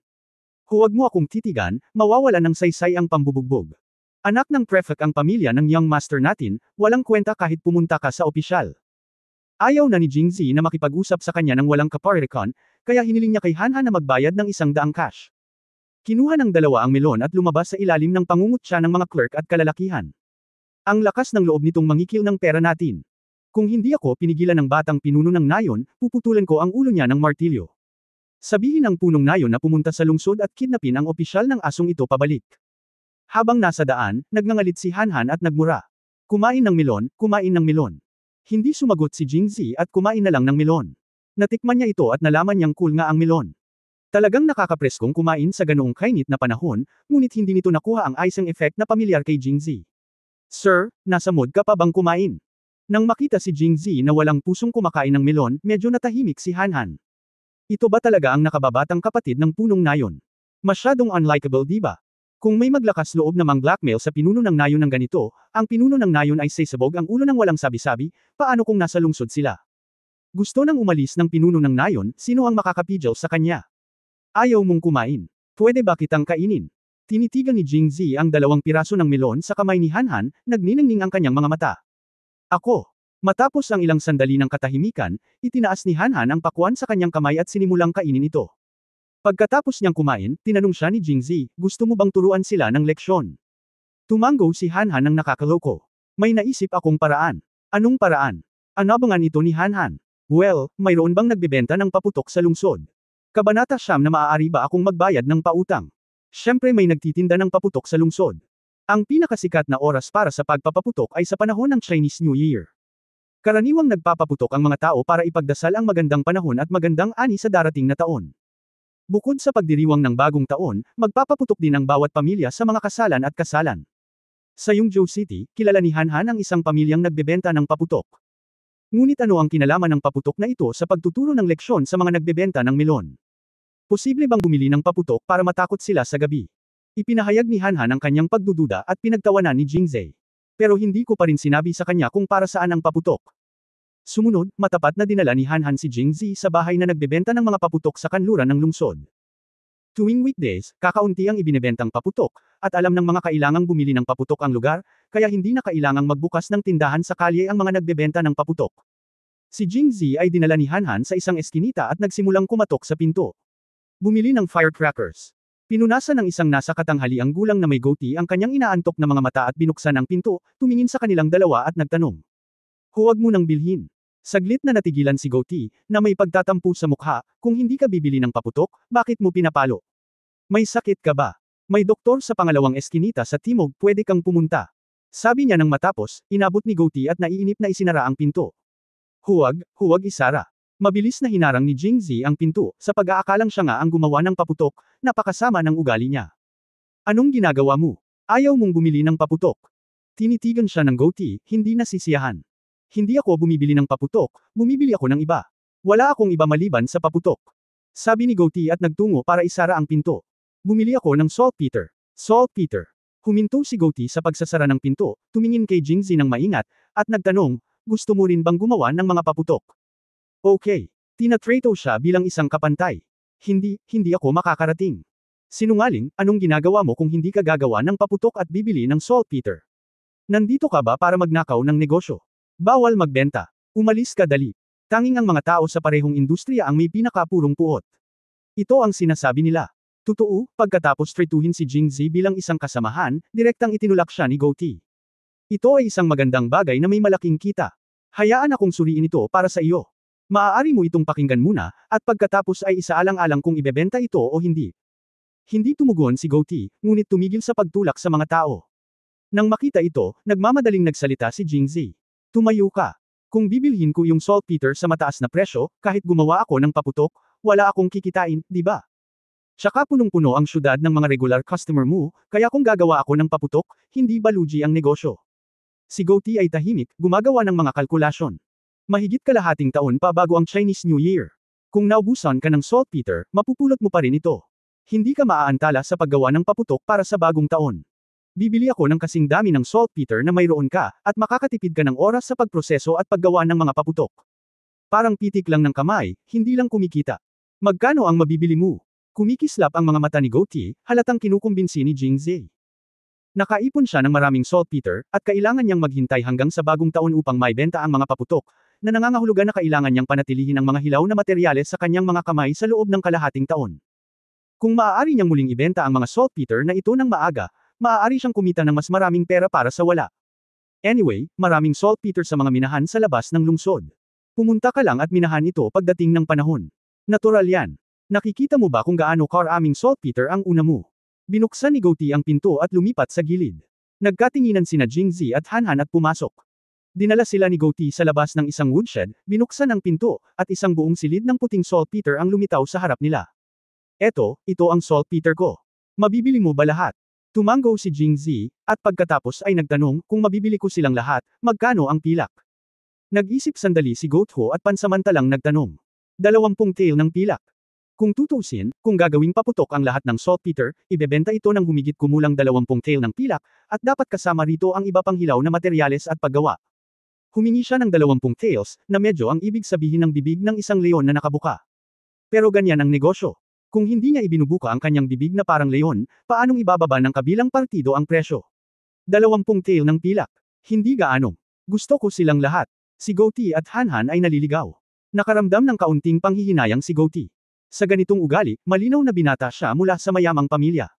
Huwag mo akong titigan, mawawalan ng saysay ang pambubugbog. Anak ng prefect ang pamilya ng young master natin, walang kwenta kahit pumunta ka sa opisyal. Ayaw na ni Jingzi na makipag-usap sa kanya ng walang kaparikon, kaya hiniling niya kay Hanhan na magbayad ng 100 cash. Kinuha ng 2 ang melon at lumabas sa ilalim ng pangungutya ng mga clerk at kalalakihan. Ang lakas ng loob nitong mangikil ng pera natin. Kung hindi ako pinigilan ng batang pinuno ng nayon, puputulan ko ang ulo niya ng martilyo. Sabihin ng punong nayon na pumunta sa lungsod at kidnapin ang opisyal ng asong ito pabalik. Habang nasa daan, nagngangalit si Hanhan at nagmura. Kumain ng melon, kumain ng melon. Hindi sumagot si Jingzi at kumain na lang ng melon. Natikman niya ito at nalaman niyang cool nga ang melon. Talagang nakakapreskong kumain sa ganoong kainit na panahon, ngunit hindi nito nakuha ang icing effect na pamilyar kay Jingzi. Sir, nasa mood ka pa bang kumain? Nang makita si Jingzi na walang pusong kumakain ng melon, medyo natahimik si Hanhan. Ito ba talaga ang nakababatang kapatid ng punong nayon? Masyadong unlikable diba? Kung may maglakas loob namang blackmail sa pinuno ng nayon ng ganito, ang pinuno ng nayon ay sasabog ang ulo ng walang sabi-sabi, paano kung nasa lungsod sila? Gusto nang umalis ng pinuno ng nayon, sino ang makakapigil sa kanya? Ayaw mong kumain. Pwede ba kitang kainin? Tinitigan ni Jingzi ang 2 piraso ng melon sa kamay ni Hanhan, nagniningning ang kanyang mga mata. Ako. Matapos ang ilang sandali ng katahimikan, itinaas ni Hanhan ang pakwan sa kanyang kamay at sinimulang kainin ito. Pagkatapos niyang kumain, tinanong siya ni Jingzi, gusto mo bang turuan sila ng leksyon? Tumango si Hanhan ng nakakaloko. May naisip akong paraan. Anong paraan? Anabangan ito ni Hanhan. Well, mayroon bang nagbebenta ng paputok sa lungsod? Kabanata Siyam na maaari ba akong magbayad ng pautang? Siyempre may nagtitinda ng paputok sa lungsod. Ang pinakasikat na oras para sa pagpapaputok ay sa panahon ng Chinese New Year. Karaniwang nagpapaputok ang mga tao para ipagdasal ang magandang panahon at magandang ani sa darating na taon. Bukod sa pagdiriwang ng bagong taon, magpapaputok din ang bawat pamilya sa mga kasalan at kasalan. Sa Yongzhou City, kilala ni Hanhan ang isang pamilyang nagbebenta ng paputok. Ngunit ano ang kinalaman ng paputok na ito sa pagtuturo ng leksyon sa mga nagbebenta ng melon? Posible bang bumili ng paputok para matakot sila sa gabi? Ipinahayag ni Hanhan ang kanyang pagdududa at pinagtawanan ni Jingzi. Pero hindi ko pa rin sinabi sa kanya kung para saan ang paputok. Sumunod, matapat na dinala ni Hanhan si Jingzi sa bahay na nagbebenta ng mga paputok sa kanluran ng lungsod. Tuwing weekdays, kakaunti ang ibinebentang paputok, at alam ng mga kailangang bumili ng paputok ang lugar, kaya hindi na kailangang magbukas ng tindahan sa kalye ang mga nagbebenta ng paputok. Si Jingzi ay dinala ni Hanhan sa isang eskinita at nagsimulang kumatok sa pinto. Bumili ng firecrackers. Pinunasan ng isang nasa katanghaliang gulang na may goatee ang kanyang inaantok na mga mata at binuksan ang pinto, tumingin sa kanilang dalawa at nagtanong. Huwag mo nang bilhin. Saglit na natigilan si goatee, na may pagtatampo sa mukha, kung hindi ka bibili ng paputok, bakit mo pinapalo? May sakit ka ba? May doktor sa pangalawang eskinita sa timog, pwede kang pumunta. Sabi niya nang matapos, inabot ni goatee at naiinip na isinara ang pinto. Huwag isara. Mabilis na hinarang ni Jingzi ang pinto, sa pag-aakalang siya nga ang gumawa ng paputok, napakasama ng ugali niya. Anong ginagawa mo? Ayaw mong bumili ng paputok. Tinitigan siya ng goatee, hindi nasisiyahan. Hindi ako bumibili ng paputok, bumibili ako ng iba. Wala akong iba maliban sa paputok. Sabi ni goatee at nagtungo para isara ang pinto. Bumili ako ng saltpeter. Saltpeter. Huminto si goatee sa pagsasara ng pinto, tumingin kay Jingzi ng maingat, at nagtanong, gusto mo rin bang gumawa ng mga paputok? Okay. Tinatrato siya bilang isang kapantay. Hindi ako makakarating. Sinungaling, anong ginagawa mo kung hindi ka gagawa ng paputok at bibili ng saltpeter? Nandito ka ba para magnakaw ng negosyo? Bawal magbenta. Umalis ka dali. Tanging ang mga tao sa parehong industriya ang may pinakapurong puot. Ito ang sinasabi nila. Totoo, pagkatapos treatuhin si Jingzi bilang isang kasamahan, direktang itinulak siya ni goatee. Ito ay isang magandang bagay na may malaking kita. Hayaan akong suriin ito para sa iyo. Maaari mo itong pakinggan muna, at pagkatapos ay isaalang-alang kung ibebenta ito o hindi. Hindi tumugon si goatee, ngunit tumigil sa pagtulak sa mga tao. Nang makita ito, nagmamadaling nagsalita si Jingzi. Tumayo ka. Kung bibilhin ko yung saltpeter sa mataas na presyo, kahit gumawa ako ng paputok, wala akong kikitain, di ba? Tsaka punong-puno ang syudad ng mga regular customer mo, kaya kung gagawa ako ng paputok, hindi balugi ang negosyo. Si goatee ay tahimik, gumagawa ng mga kalkulasyon. Mahigit kalahating taon pa bago ang Chinese New Year. Kung naubusan ka ng saltpeter, mapupulot mo pa rin ito. Hindi ka maaantala sa paggawa ng paputok para sa bagong taon. Bibili ako ng kasing dami ng saltpeter na mayroon ka, at makakatipid ka ng oras sa pagproseso at paggawa ng mga paputok. Parang pitik lang ng kamay, hindi lang kumikita. Magkano ang mabibili mo? Kumikislap ang mga mata ni goatee, halatang kinukumbinsi ni Jingzi. Nakaipon siya ng maraming saltpeter, at kailangan niyang maghintay hanggang sa bagong taon upang maibenta ang mga paputok, na nangangahulugan na kailangan niyang panatilihin ang mga hilaw na materyales sa kanyang mga kamay sa loob ng kalahating taon. Kung maaari niyang muling ibenta ang mga saltpeter na ito ng maaga, maaari siyang kumita ng mas maraming pera para sa wala. Anyway, maraming saltpeter sa mga minahan sa labas ng lungsod. Pumunta ka lang at minahan ito pagdating ng panahon. Natural yan. Nakikita mo ba kung gaano karaming saltpeter ang una mo? Binuksan ni Goatee ang pinto at lumipat sa gilid. Nagkatinginan sina Jingzi at Hanhan at pumasok. Dinala sila ni Goatee sa labas ng isang woodshed, binuksan ang pinto, at isang buong silid ng puting saltpeter ang lumitaw sa harap nila. Ito ang saltpeter ko. Mabibili mo ba lahat? Tumango si Jingzi, at pagkatapos ay nagtanong kung mabibili ko silang lahat, magkano ang pilak. Nag-isip sandali si Goatho at pansamantalang nagtanong. 20 tael ng pilak. Kung tutuusin, kung gagawing paputok ang lahat ng saltpeter, ibebenta ito ng humigit kumulang 20 tael ng pilak, at dapat kasama rito ang iba pang hilaw na materyales at paggawa. Humingi siya ng 20 taels, na medyo ang ibig sabihin ng bibig ng isang leon na nakabuka. Pero ganyan ang negosyo. Kung hindi niya ibinubuka ang kanyang bibig na parang leon, paanong ibababa ng kabilang partido ang presyo? 20 tael ng pilak. Hindi gaano. Gusto ko silang lahat. Si Goatee at Hanhan ay naliligaw. Nakaramdam ng kaunting panghihinayang si Goatee. Sa ganitong ugali, malinaw na binata siya mula sa mayamang pamilya.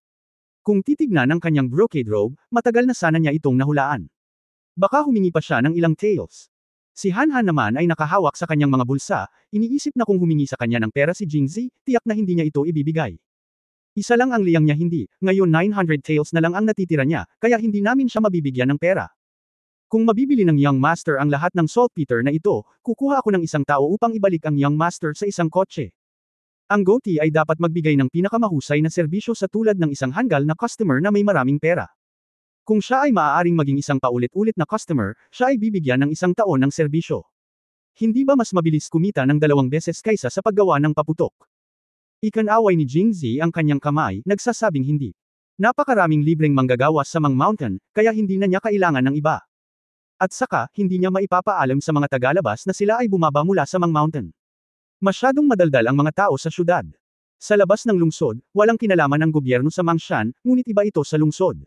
Kung titignan ang kanyang brocade robe, matagal na sana niya itong nahulaan. Baka humingi pa siya ng ilang taels. Si Hanhan naman ay nakahawak sa kanyang mga bulsa, iniisip na kung humingi sa kanya ng pera si Jingzi, tiyak na hindi niya ito ibibigay. Isa lang ang liyang niya hindi, ngayon 900 taels na lang ang natitira niya, kaya hindi namin siya mabibigyan ng pera. Kung mabibili ng Young Master ang lahat ng saltpeter na ito, kukuha ako ng isang tao upang ibalik ang Young Master sa isang kotse. Ang Goatee ay dapat magbigay ng pinakamahusay na serbisyo sa tulad ng isang hanggal na customer na may maraming pera. Kung siya ay maaaring maging isang paulit-ulit na customer, siya ay bibigyan ng isang taon ng serbisyo. Hindi ba mas mabilis kumita ng 2 beses kaysa sa paggawa ng paputok? Ikanaway ni Jingzi ang kanyang kamay, nagsasabing hindi. Napakaraming libreng manggagawa sa Mang Mountain, kaya hindi na niya kailangan ng iba. At saka, hindi niya maipapaalam sa mga tagalabas na sila ay bumaba mula sa Mang Mountain. Masyadong madaldal ang mga tao sa syudad. Sa labas ng lungsod, walang kinalaman ng gobyerno sa Mangshan, ngunit iba ito sa lungsod.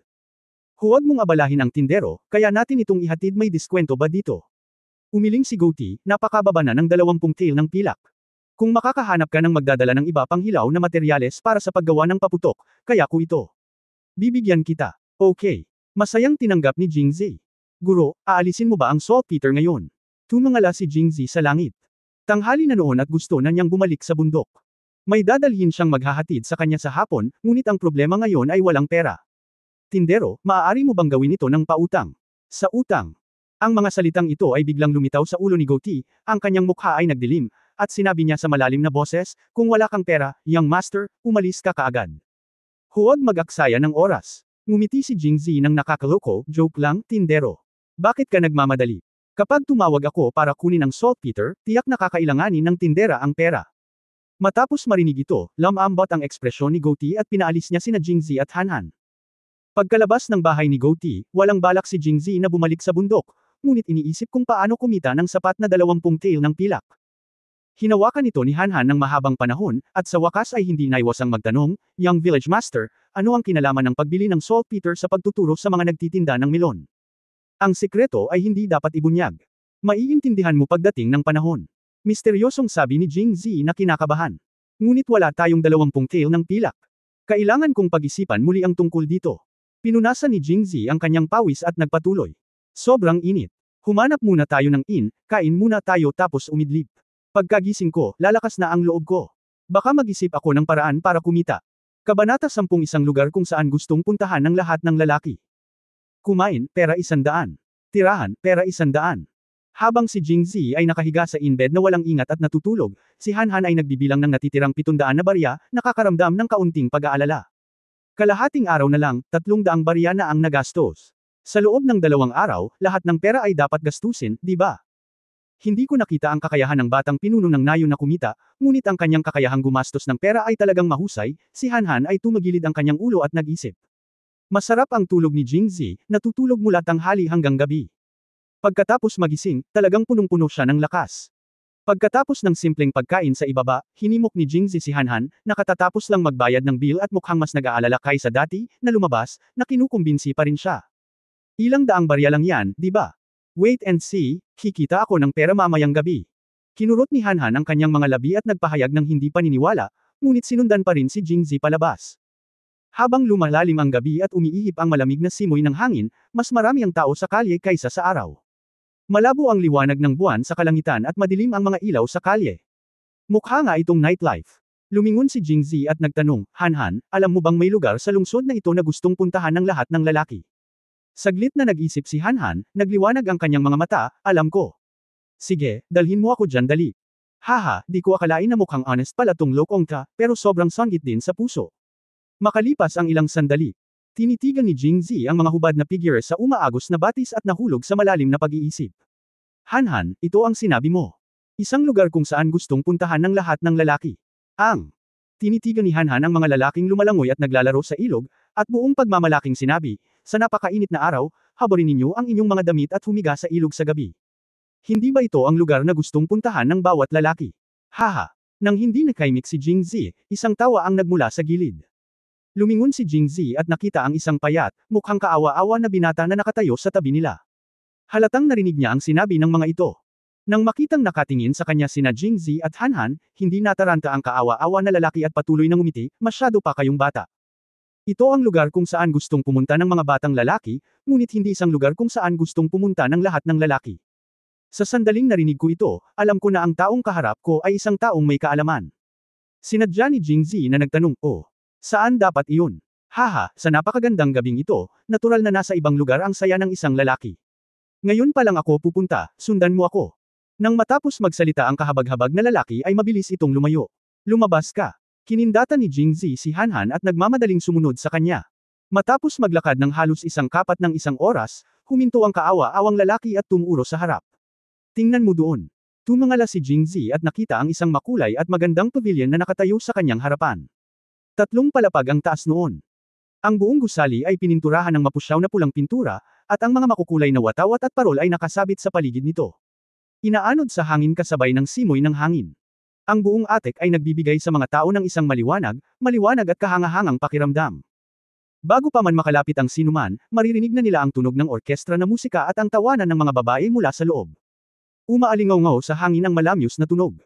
Huwag mong abalahin ang tindero, kaya natin itong ihatid, may diskwento ba dito? Umiling si Goatee, napakababa na ng 20 tael ng pilak. Kung makakahanap ka ng magdadala ng iba pang hilaw na materyales para sa paggawa ng paputok, kaya ko ito. Bibigyan kita. Okay. Masayang tinanggap ni Jingzi. Guro, aalisin mo ba ang saltpeter ngayon? Tumangala si Jingzi sa langit. Tanghali na noon at gusto na niyang bumalik sa bundok. May dadalhin siyang maghahatid sa kanya sa hapon, ngunit ang problema ngayon ay walang pera. Tindero, maaari mo bang gawin ito ng pautang? Sa utang. Ang mga salitang ito ay biglang lumitaw sa ulo ni Goatee, ang kanyang mukha ay nagdilim, at sinabi niya sa malalim na boses, kung wala kang pera, Young Master, umalis ka kaagad. Huwag mag-aksaya ng oras. Ngumiti si Jingzi ng nakakaloko, joke lang, tindero. Bakit ka nagmamadali? Kapag tumawag ako para kunin ang saltpeter, tiyak na kakailanganin ng tindera ang pera. Matapos marinig ito, lumambot ang ekspresyon ni Goatee at pinaalis niya sina Jingzi at Hanhan. Pagkalabas ng bahay ni Goatee, walang balak si Jingzi na bumalik sa bundok, ngunit iniisip kung paano kumita ng sapat na 20 tael ng pilak. Hinawakan ito ni Hanhan ng mahabang panahon, at sa wakas ay hindi naiwasang magtanong, Young Village Master, ano ang kinalaman ng pagbili ng saltpeter sa pagtuturo sa mga nagtitinda ng melon? Ang sikreto ay hindi dapat ibunyag. Maiintindihan mo pagdating ng panahon. Misteryosong sabi ni Jingzi na kinakabahan. Ngunit wala tayong 20 tael ng pilak. Kailangan kong pag-isipan muli ang tungkol dito. Pinunasan ni Jingzi ang kanyang pawis at nagpatuloy. Sobrang init. Humanap muna tayo ng kain muna tayo tapos umidlip. Pagkagising ko, lalakas na ang loob ko. Baka mag-isip ako ng paraan para kumita. Kabanata 10 isang lugar kung saan gustong puntahan ng lahat ng lalaki. Kumain, pera 100. Tirahan, pera 100. Habang si Jingzi ay nakahiga sa in-bed na walang ingat at natutulog, si Hanhan ay nagbibilang ng natitirang 700 na barya, nakakaramdam ng kaunting pag-aalala. Kalahating araw na lang, 300 barya na ang nagastos. Sa loob ng 2 araw, lahat ng pera ay dapat gastusin, di ba? Hindi ko nakita ang kakayahan ng batang pinuno ng nayon na kumita, ngunit ang kanyang kakayahang gumastos ng pera ay talagang mahusay, si Hanhan ay tumagilid ang kanyang ulo at nag-isip. Masarap ang tulog ni Jingzi, natutulog mula tanghali hanggang gabi. Pagkatapos magising, talagang punong-puno siya ng lakas. Pagkatapos ng simpleng pagkain sa ibaba, hinimok ni Jingzi si Hanhan, nakatatapos lang magbayad ng bill at mukhang mas nag-aalala kaysa dati, na lumabas, na kinukumbinsi pa rin siya. Ilang daang barya lang yan, di ba? Wait and see, kikita ako ng pera mamayang gabi. Kinurot ni Hanhan ang kanyang mga labi at nagpahayag ng hindi paniniwala, ngunit sinundan pa rin si Jingzi palabas. Habang lumalalim ang gabi at umiihip ang malamig na simoy ng hangin, mas marami ang tao sa kalye kaysa sa araw. Malabo ang liwanag ng buwan sa kalangitan at madilim ang mga ilaw sa kalye. Mukha nga itong nightlife. Lumingon si Jingzi at nagtanong, Han, alam mo bang may lugar sa lungsod na ito na gustong puntahan ng lahat ng lalaki? Saglit na nag-isip si Han, nagliwanag ang kanyang mga mata, alam ko. Sige, dalhin mo ako dyan dali. Haha, di ko akalain na mukhang honest pala tong lokong ka, pero sobrang sanggit din sa puso. Makalipas ang ilang sandali, tinitigan ni Jingzi ang mga hubad na figure sa umaagos na batis at nahulog sa malalim na pag-iisip. Han, ito ang sinabi mo. Isang lugar kung saan gustong puntahan ng lahat ng lalaki. Tinitigan ni Han ang mga lalaking lumalangoy at naglalaro sa ilog, at buong pagmamalaking sinabi, sa napakainit na araw, haborin ninyo ang inyong mga damit at humiga sa ilog sa gabi. Hindi ba ito ang lugar na gustong puntahan ng bawat lalaki? Haha. Nang hindi nakaimik si Jingzi, isang tawa ang nagmula sa gilid. Lumingon si Jingzi at nakita ang isang payat, mukhang kaawa-awa na binata na nakatayo sa tabi nila. Halatang narinig niya ang sinabi ng mga ito. Nang makitang nakatingin sa kanya sina Jingzi at Han, hindi nataranta ang kaawa-awa na lalaki at patuloy na ngumiti, masyado pa kayong bata. Ito ang lugar kung saan gustong pumunta ng mga batang lalaki, ngunit hindi isang lugar kung saan gustong pumunta ng lahat ng lalaki. Sa sandaling narinig ko ito, alam ko na ang taong kaharap ko ay isang taong may kaalaman. Sinadya ni Jingzi na nagtanong, saan dapat iyon? Haha, sa napakagandang gabing ito, natural na nasa ibang lugar ang saya ng isang lalaki. Ngayon pa lang ako pupunta, sundan mo ako. Nang matapos magsalita ang kahabag-habag na lalaki ay mabilis itong lumayo. Lumabas ka. Kinindata ni Jingzi si Han at nagmamadaling sumunod sa kanya. Matapos maglakad ng halos isang kapat ng isang oras, huminto ang kaawa-awang lalaki at tumuro sa harap. Tingnan mo doon. Tumangala si Jingzi at nakita ang isang makulay at magandang pavilion na nakatayo sa kanyang harapan. 3 palapag ang taas noon. Ang buong gusali ay pininturahan ng mapusyaw na pulang pintura, at ang mga makukulay na watawat at parol ay nakasabit sa paligid nito. Inaanod sa hangin kasabay ng simoy ng hangin. Ang buong atek ay nagbibigay sa mga tao ng isang maliwanag at kahangahangang pakiramdam. Bago pa man makalapit ang sinuman, maririnig na nila ang tunog ng orkestra na musika at ang tawanan ng mga babae mula sa loob. Umaalingaw-ngaw sa hangin ang malamyos na tunog.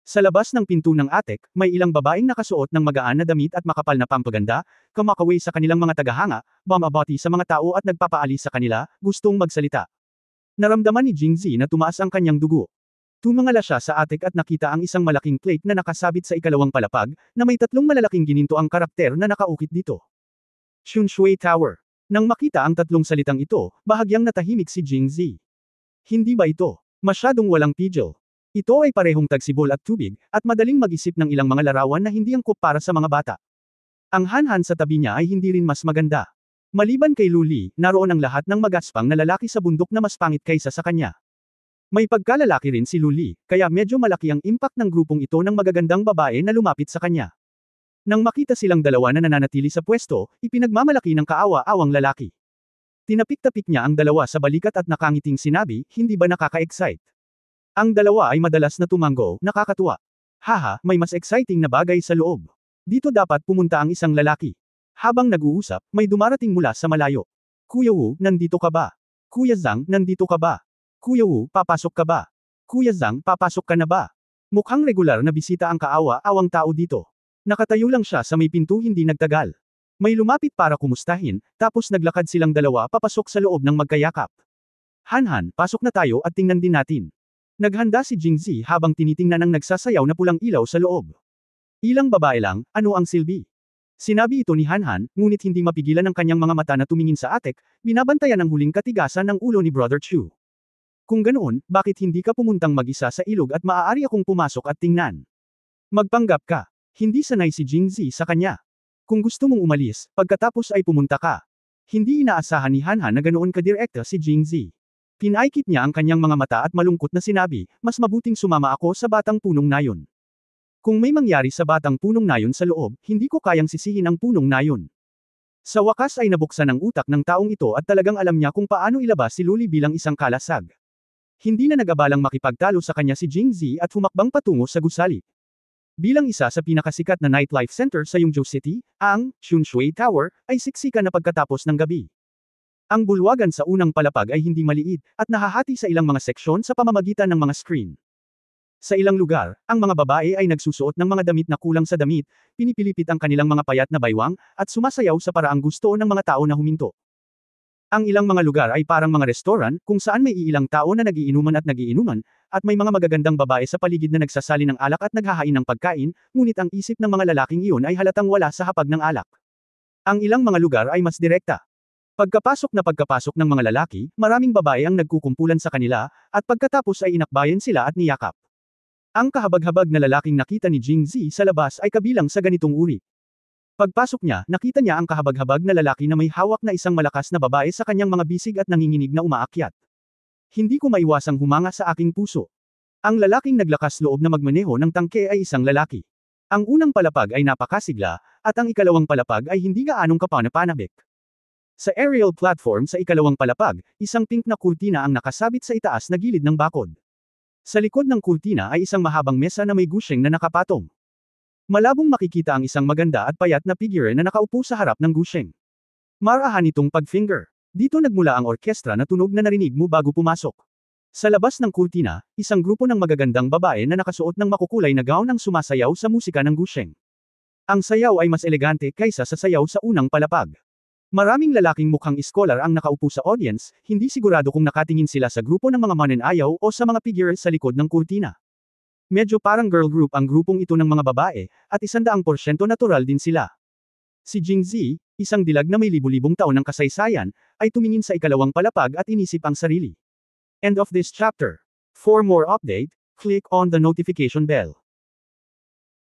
Sa labas ng pinto ng atek, may ilang babaeng nakasuot ng magaan na damit at makapal na pampaganda, kumakaway sa kanilang mga tagahanga, bumabati sa mga tao at nagpapaalis sa kanila, gustong magsalita. Naramdaman ni Jingzi na tumaas ang kanyang dugo. Tumangala siya sa atek at nakita ang isang malaking plate na nakasabit sa ikalawang palapag, na may 3 malalaking gininto ang karakter na nakaukit dito. Xunshui Tower. Nang makita ang 3 salitang ito, bahagyang natahimik si Jingzi. Hindi ba ito masyadong walang pidgel? Ito ay parehong tagsibol at tubig, at madaling mag-isip ng ilang mga larawan na hindi angkop para sa mga bata. Ang Han sa tabi niya ay hindi rin mas maganda. Maliban kay Luli, naroon ang lahat ng magaspang na lalaki sa bundok na mas pangit kaysa sa kanya. May pagkalalaki rin si Luli, kaya medyo malaki ang impact ng grupong ito ng magagandang babae na lumapit sa kanya. Nang makita silang dalawa na nananatili sa pwesto, ipinagmamalaki ng kaawa-awang lalaki. Tinapik-tapik niya ang dalawa sa balikat at nakangiting sinabi, hindi ba nakaka-excite? Ang dalawa ay madalas na tumango, nakakatuwa. Haha, may mas exciting na bagay sa loob. Dito dapat pumunta ang isang lalaki. Habang nag-uusap, may dumarating mula sa malayo. Kuya Wu, nandito ka ba? Kuya Zhang, nandito ka ba? Kuya Wu, papasok ka ba? Kuya Zhang, papasok ka na ba? Mukhang regular na bisita ang kaawa-awang tao dito. Nakatayo lang siya sa may pinto hindi nagtagal. May lumapit para kumustahin, tapos naglakad silang dalawa papasok sa loob ng magkayakap. Han, pasok na tayo at tingnan din natin. Naghanda si Jingzi habang tinitingnan ang nagsasayaw na pulang ilaw sa loob. Ilang babae lang, ano ang silbi? Sinabi ito ni Han, ngunit hindi mapigilan ang kanyang mga mata na tumingin sa atek, binabantayan ang huling katigasan ng ulo ni Brother Chu. Kung ganoon, bakit hindi ka pumuntang mag-isa sa ilog at maaari akong pumasok at tingnan? Magpanggap ka. Hindi sanay si Jingzi sa kanya. Kung gusto mong umalis, pagkatapos ay pumunta ka. Hindi inaasahan ni Han na ganoon kadirekta si Jingzi. Pinaikit niya ang kanyang mga mata at malungkot na sinabi, mas mabuting sumama ako sa batang punong nayon. Kung may mangyari sa batang punong nayon sa loob, hindi ko kayang sisihin ang punong nayon. Sa wakas ay nabuksan ang utak ng taong ito at talagang alam niya kung paano ilabas si Luli bilang isang kalasag. Hindi na nag-abalang makipagtalo sa kanya si Jingzi at humakbang patungo sa gusali. Bilang isa sa pinakasikat na nightlife center sa Yongzhou City, ang Xunshui Tower ay siksikan na pagkatapos ng gabi. Ang bulwagan sa unang palapag ay hindi maliit, at nahahati sa ilang mga seksyon sa pamamagitan ng mga screen. Sa ilang lugar, ang mga babae ay nagsusuot ng mga damit na kulang sa damit, pinipilipit ang kanilang mga payat na baywang, at sumasayaw sa paraang gusto ng mga tao na huminto. Ang ilang mga lugar ay parang mga restoran, kung saan may iilang tao na nagiinuman at may mga magagandang babae sa paligid na nagsasali ng alak at naghahain ng pagkain, ngunit ang isip ng mga lalaking iyon ay halatang wala sa hapag ng alak. Ang ilang mga lugar ay mas direkta. Pagkapasok ng mga lalaki, maraming babae ang nagkukumpulan sa kanila, at pagkatapos ay inakbayan sila at niyakap. Ang kahabag-habag na lalaking nakita ni Jingzi sa labas ay kabilang sa ganitong uri. Pagpasok niya, nakita niya ang kahabag-habag na lalaki na may hawak na isang malakas na babae sa kanyang mga bisig at nanginginig na umaakyat. Hindi ko maiwasang humanga sa aking puso. Ang lalaking naglakas loob na magmaneho ng tangke ay isang lalaki. Ang unang palapag ay napakasigla, at ang ikalawang palapag ay hindi gaanong kapanapanabik. Sa aerial platform sa ikalawang palapag, isang pink na kurtina ang nakasabit sa itaas na gilid ng bakod. Sa likod ng kurtina ay isang mahabang mesa na may gushing na nakapatong. Malabong makikita ang isang maganda at payat na figure na nakaupo sa harap ng gushing. Marahan itong pag-finger. Dito nagmula ang orkestra na tunog na narinig mo bago pumasok. Sa labas ng kurtina, isang grupo ng magagandang babae na nakasuot ng makukulay na gown ang sumasayaw sa musika ng gushing. Ang sayaw ay mas elegante kaysa sa sayaw sa unang palapag. Maraming lalaking mukhang iskolar ang nakaupo sa audience, hindi sigurado kung nakatingin sila sa grupo ng mga mananayaw o sa mga figure sa likod ng kurtina. Medyo parang girl group ang grupong ito ng mga babae, at 100% natural din sila. Si Jingzi, isang dilag na may libu-libong taon ng kasaysayan, ay tumingin sa ikalawang palapag at inisip ang sarili. End of this chapter. For more update, click on the notification bell.